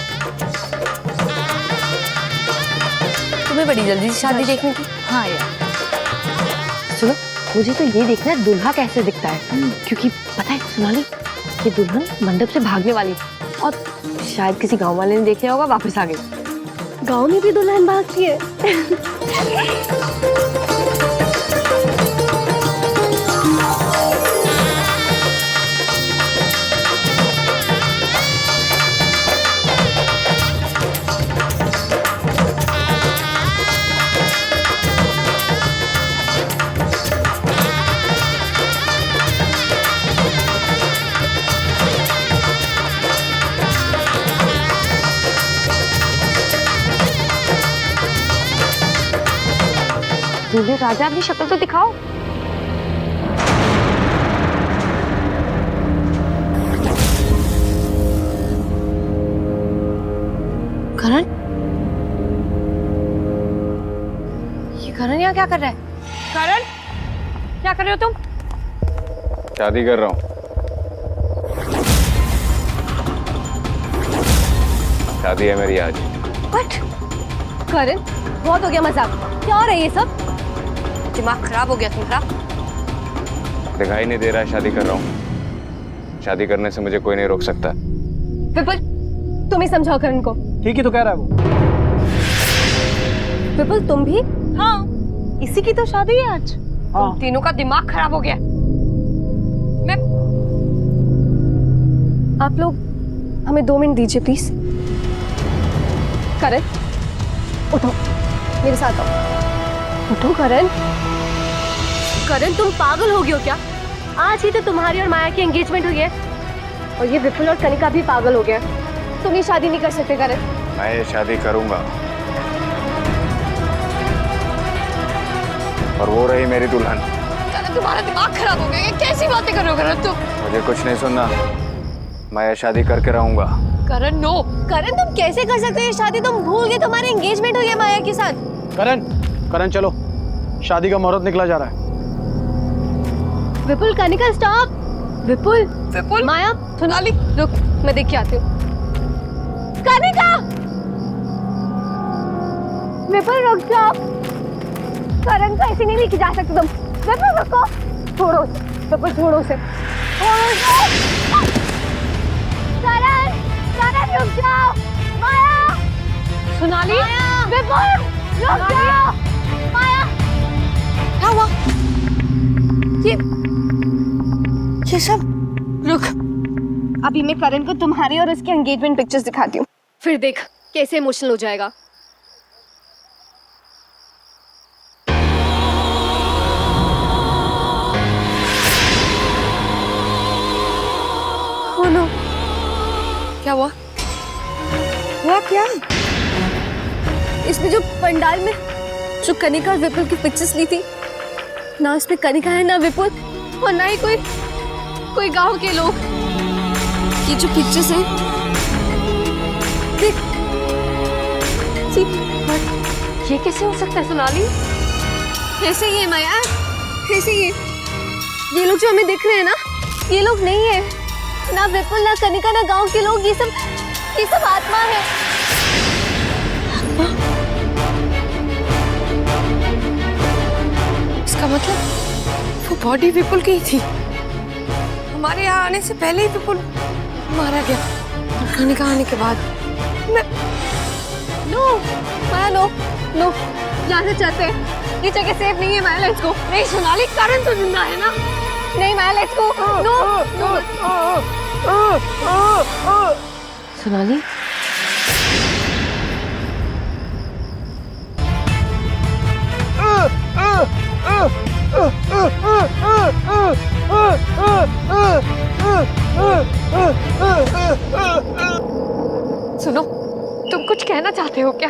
तुम्हें बड़ी जल्दी से शादी देखने की? हाँ यार, सुनो, मुझे तो ये देखना है दूल्हा कैसे दिखता है, क्योंकि पता है सोनाली, ये दुल्हन मंडप से भागने वाली थी और शायद किसी गांव वाले ने देख लिया होगा, वापस आ गई। गांव में भी दुल्हन भागती है। दूल्हे राजा, अपनी शक्ल तो दिखाओ। करण, ये करण यहाँ क्या कर रहा है? करण, क्या कर रहे हो तुम? शादी कर रहा हूँ। शादी है मेरी आज। What? करण, बहुत हो गया मजाक। क्या हो रहा है ये सब? दिमाग खराब हो गया तुम्हारा? दिखाई नहीं दे रहा है शादी कर रहा हूँ। शादी करने से मुझे कोई नहीं रोक सकता। विपुल, तुम ही समझाओ करण को। ठीक ही तो कह रहा है वो। विपुल, तुम भी? हाँ, इसी की तो शादी है आज। हाँ। तुम तीनों का दिमाग खराब हो गया। मैं आप लोग हमें 2 मिनट दीजिए प्लीज। करण, उठो, मेरे साथ आओ। उठो करण। करण, तुम पागल हो गए हो क्या? आज ही तो तुम्हारी और माया की एंगेजमेंट हुई है और ये विपुल और कनिका भी पागल हो गया। तुम ये शादी नहीं कर सकते करण। मैं ये शादी करूंगा और वो रही मेरी दुल्हन। करण, तुम्हारा दिमाग खराब हो गया। ये कैसी बातें कर रहे हो करण तुम? मुझे कुछ नहीं सुनना, मैं ये शादी करके रहूंगा। करण, नो। करण, तुम कैसे कर सकते हो ये शादी? तुम भूल गए तुम्हारी एंगेजमेंट हुई है माया के साथ। करण, करण चलो, शादी का मुहूर्त निकला जा रहा है। विपुल, कनिका, स्टॉप। विपुल, विपुल, माया, सोनाली, रुक, मैं देख के आती हूँ। कनिका, विपुल रुक जाओ। करण को ऐसे नहीं लेके जा सकते तुम। विपुल रुको, छोड़ो उसे। विपुल छोड़ो उसे। करण, करण रुक जाओ। माया, सोनाली, विपुल, रुक जाओ। माया, क्या हुआ? ये सब रुक। अभी मैं करण को तुम्हारी और उसकी एंगेजमेंट पिक्चर्स दिखाती हूँ, फिर देख कैसे इमोशनल हो जाएगा। Oh no. क्या हुआ? हुआ क्या? इसमें जो पंडाल में जो कनिका और विपुल की पिक्चर्स ली थी ना, इसमें कनिका है ना विपुल और ना ही कोई गांव के लोग। ये जो पिक्चर्स हैं देख, ये कैसे हो सकता है सोनाली? कैसे ये माया, कैसे ये लोग जो हमें दिख रहे हैं ना, ये लोग नहीं है, ना विपुल ना कनिका ना गांव के लोग, ये सब आत्मा है। इसका मतलब वो बॉडी विपुल की ही थी। हमारे यहाँ आने से पहले ही विपुल मारा गया, कनिका आने के बाद। नो माया, नो नो, जाना चाहते हैं, ये जगह सेफ नहीं है माया, लेट्स गो। नहीं सोनाली, करण तो जिंदा है ना? नहीं माया, लेट्स गो। नो सोनाली, सुनो, तुम कुछ कहना चाहते हो क्या?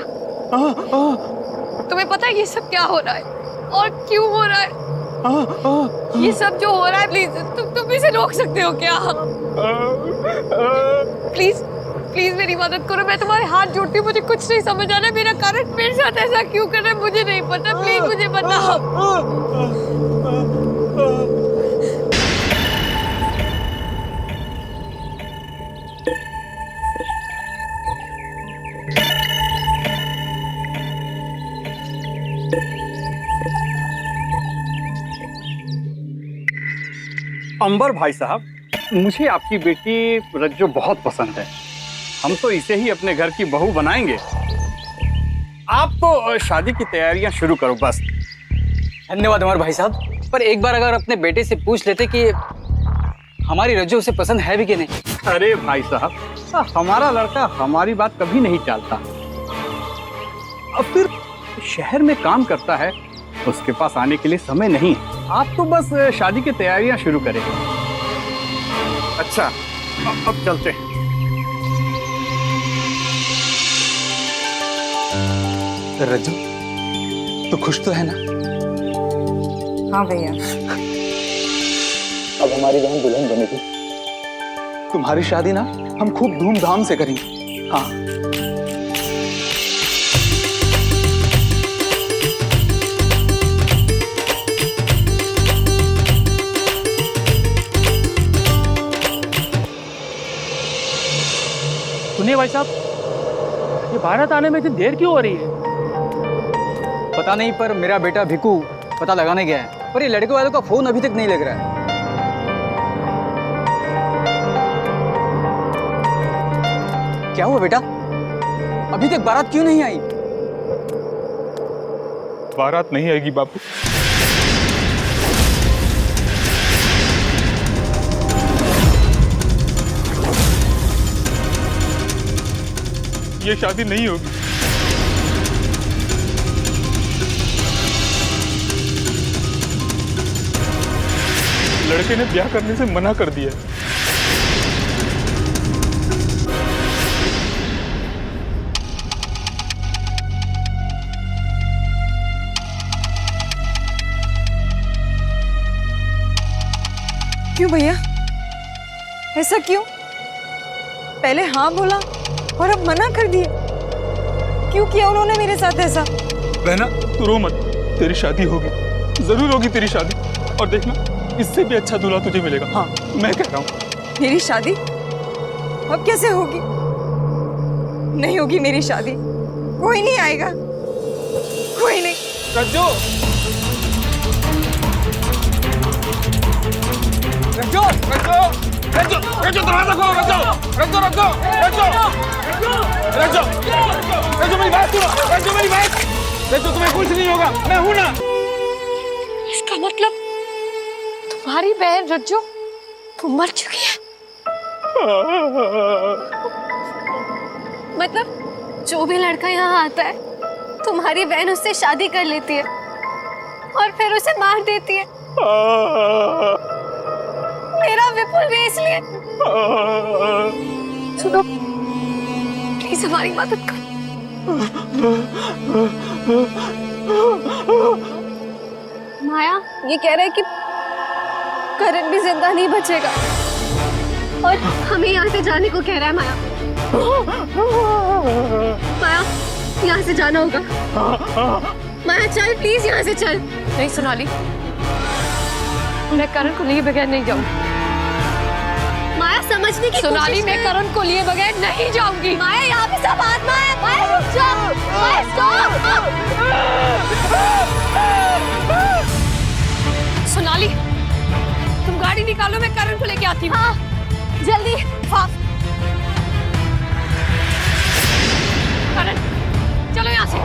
तुम्हें पता है ये सब क्या हो रहा है और क्यों हो रहा है? ये सब जो हो रहा है, प्लीज तुम इसे रोक सकते हो क्या? प्लीज प्लीज मेरी मदद करो, मैं तुम्हारे हाथ जोड़ती हूँ। मुझे कुछ नहीं समझ आ रहा है, मेरा कारण मेरे साथ ऐसा क्यों कर रहा है मुझे नहीं पता। प्लीज मुझे बताओ। अंबर भाई साहब, मुझे आपकी बेटी रज्जो बहुत पसंद है। हम तो इसे ही अपने घर की बहू बनाएंगे। आप तो शादी की तैयारियां शुरू करो बस। धन्यवाद अमर भाई साहब, पर एक बार अगर अपने बेटे से पूछ लेते कि हमारी रज्जो उसे पसंद है भी कि नहीं। अरे भाई साहब, हमारा लड़का हमारी बात कभी नहीं टालता। अब फिर शहर में काम करता है, उसके पास आने के लिए समय नहीं है। आप तो बस शादी की तैयारियां शुरू करें। अच्छा, अब चलते हैं। रज्जो, तो खुश तो है ना? हाँ भैया। अब हमारी बहन दुल्हन बनेगी। तुम्हारी शादी ना हम खूब धूमधाम से करेंगे। हाँ। सुनिए भाई साहब, ये भारत आने में इतनी देर क्यों हो रही है? पता नहीं, पर मेरा बेटा भिकू पता लगाने गया है, पर ये लड़के वालों का फोन अभी तक नहीं लग रहा है। क्या हुआ बेटा, अभी तक बारात क्यों नहीं आई? बारात नहीं आएगी बापू। ये शादी नहीं होगी। लड़के ने ब्याह करने से मना कर दिया। क्यों भैया, ऐसा क्यों? पहले हाँ बोला और अब मना कर दिया। क्यों किया उन्होंने मेरे साथ ऐसा? बहना तू रो मत, तेरी शादी होगी, जरूर होगी तेरी शादी। और देखना, इससे भी अच्छा दूल्हा तुझे मिलेगा। हाँ, मैं कह रहा हूँ। मेरी शादी अब कैसे होगी? नहीं होगी मेरी शादी, कोई नहीं आएगा, कोई नहीं। रज्जो, रज्जो, रज्जो, रज्जो, रज्जो, दरवाजा खोलो, रज्जो, रज्जो, रज्जो, रज्जो, रज्जो, रज्जो, रज्जो, मेरी बात सुनो, रज्जो मेरी बात, रज्जू तुम्हें कुछ नहीं होगा, मैं हूं ना। इसका मतलब तुम्हारी बहन रज्जू वो मर चुकी है। मतलब जो भी लड़का यहाँ आता है तुम्हारी बहन उससे शादी कर लेती है और फिर उसे मार देती है। मेरा विपुल भी इसलिए। सुनो प्लीज हमारी मदद करो। माया ये कह रहा है कि करण भी जिंदा नहीं बचेगा और हमें यहाँ से जाने को कह रहा है। माया माया यहाँ से जाना होगा। माया चल प्लीज यहाँ से चल। नहीं सोनाली मैं करण को लिए बगैर नहीं जाऊंगी। माया समझने की सोनाली मैं करण को लिए बगैर नहीं जाऊंगी। माया यहाँ पे सब आत्मा है। माया रुक जा। माया स्टॉप। सोनाली तुम गाड़ी निकालो, मैं करण को लेके आती हूँ। हाँ जल्दी। हाँ करण चलो यहाँ से।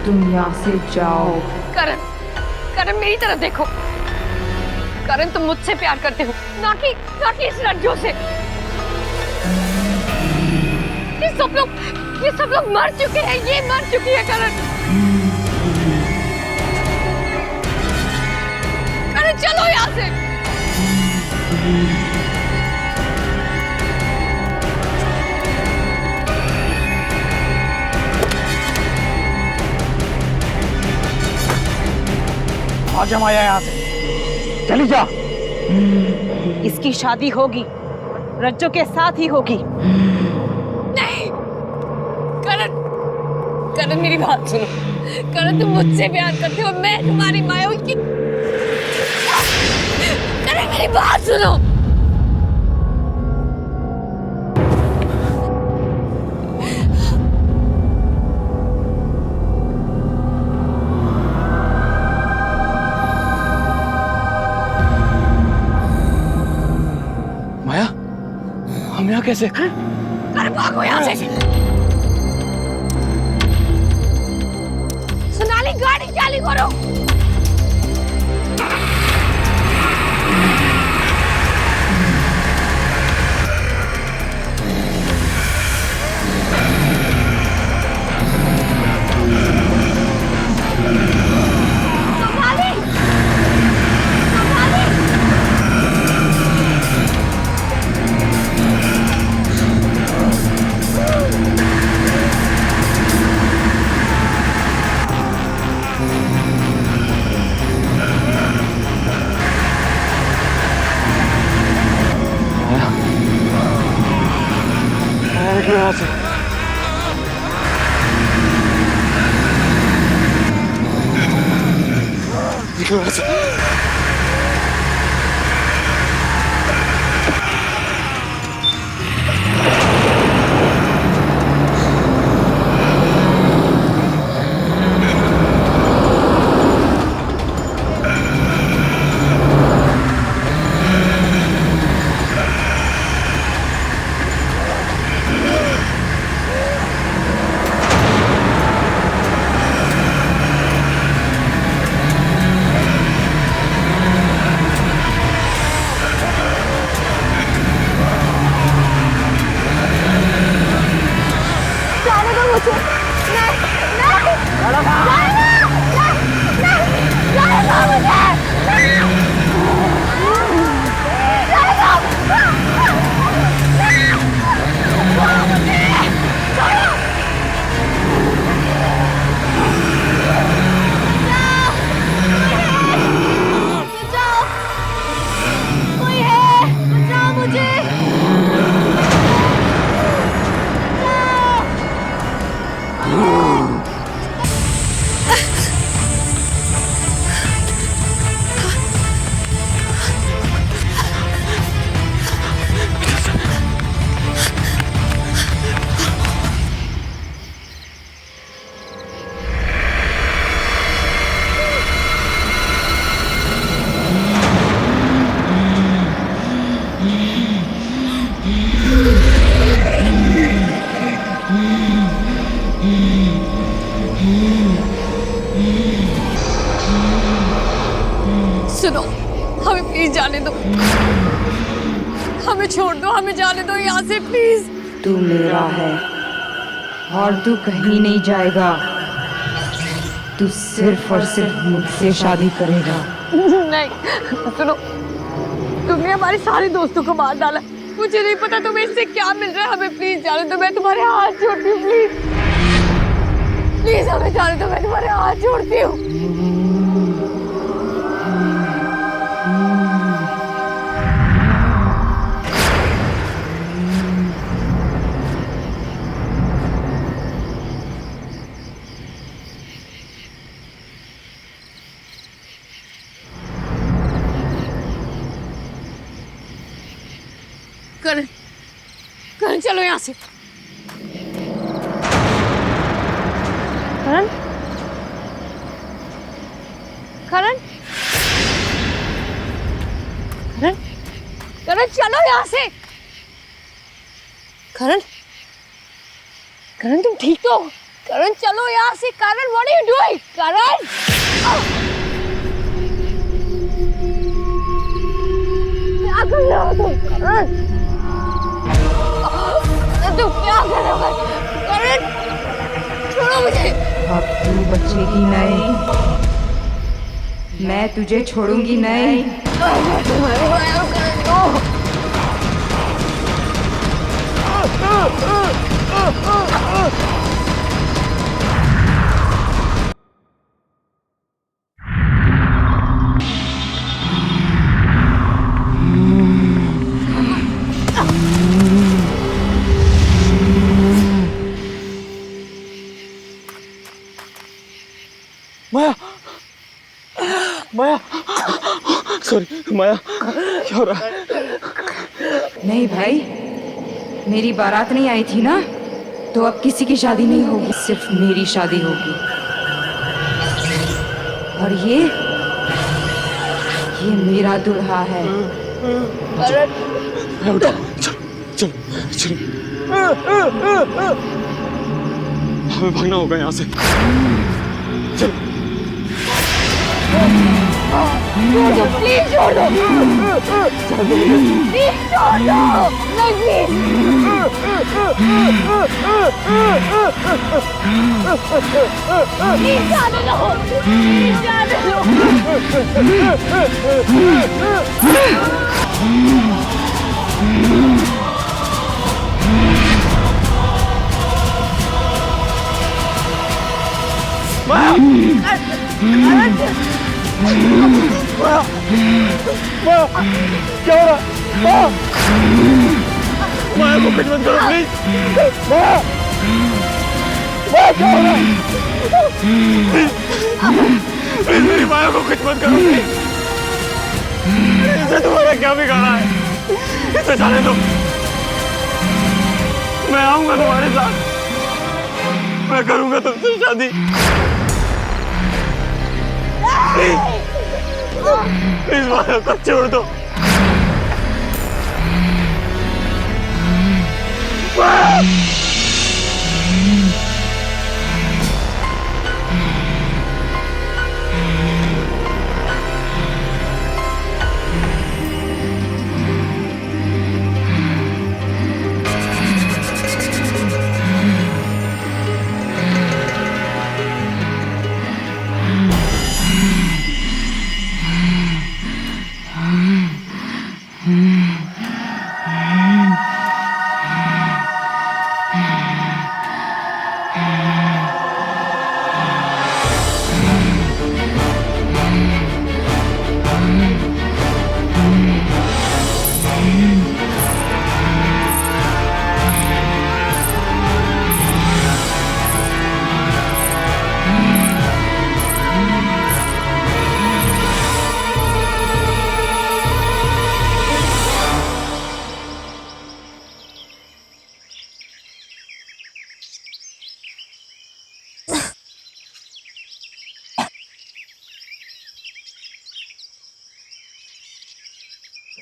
तुम यहाँ से जाओ। करण करण मेरी तरफ देखो। करण तुम मुझसे प्यार करते हो ना कि इस रज्जू से। ये सब लोग मर चुके हैं। ये मर चुकी है करण। करण चलो यहाँ से। आजा माया यहाँ से, चली जा। इसकी शादी होगी, रज्जू के साथ ही होगी। नहीं करण करण मेरी बात सुनो। करण तुम मुझसे प्यार करते हो, मैं तुम्हारी माया हूँ। करण मेरी बात सुनो। माया हम यहाँ कैसे? करण भागो यहाँ से। सोनाली गाड़ी चालू करो। यहाँ से यहाँ से हमें प्लीज जाने दो, हमें छोड़ दो, हमें जाने दो यहाँ से प्लीज। तू मेरा है और तू कहीं नहीं जाएगा। तू सिर्फ और सिर्फ मुझसे शादी करेगा। नहीं सुनो, तुमने हमारे सारे दोस्तों को मार डाला, मुझे नहीं पता तुम्हें इससे क्या मिल रहा है। हमें प्लीज जाने दो, मैं तुम्हारे हाथ जोड़ती हूँ, प्लीज प्लीज हमें जाने दो, मैं तुम्हारे हाथ जोड़ती हूँ। करण, करण चलो यहाँ से। करण, करण, करण, करण चलो यहाँ से। करण, करण तुम ठीक तो हो? करण चलो यहाँ से। करण व्हाट आर यू डूइंग? करण क्या कर रहे हो तुम? करण तुम क्या कर रहे हो? करण छोड़ो मुझे। अब तू बचेगी नहीं, मैं तुझे छोड़ूंगी नहीं। तुम्हारे भाई को करण दो। माया, माया, सॉरी माया, क्या हो रहा है? नहीं भाई, मेरी बारात नहीं आई थी ना, तो अब किसी की शादी नहीं होगी, सिर्फ मेरी शादी होगी। और ये मेरा दूल्हा है। चलो चलो चलो, हमें भागना होगा यहाँ से। चलो छोड़ दो प्लीज, छोड़ दो प्लीज, छोड़ दो नहीं प्लीज जाने दो, प्लीज जाने दो। क्या हो रहा है? माया को कुछ मत करो प्लीज। माया, माया क्या हो रहा है? प्लीज मेरी माया को कुछ मत करो प्लीज। इसे तुम्हारा क्या बिगाड़ा है? इसे जाने दो, मैं आऊंगा तुम्हारे साथ, मैं करूंगा तुमसे शादी। प्लीज माया को छोड़ दो।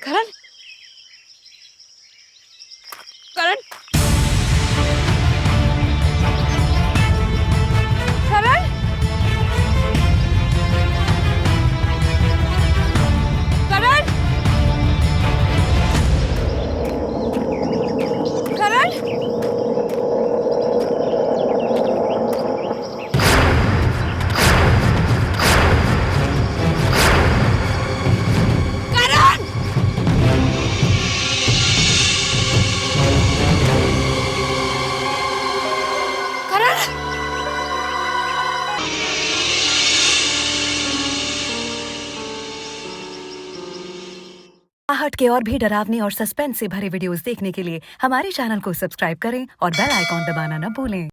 करण, करण, करण, करण, हट के और भी डरावनी और सस्पेंस से भरे वीडियोस देखने के लिए हमारे चैनल को सब्सक्राइब करें और बेल आइकॉन दबाना न भूलें।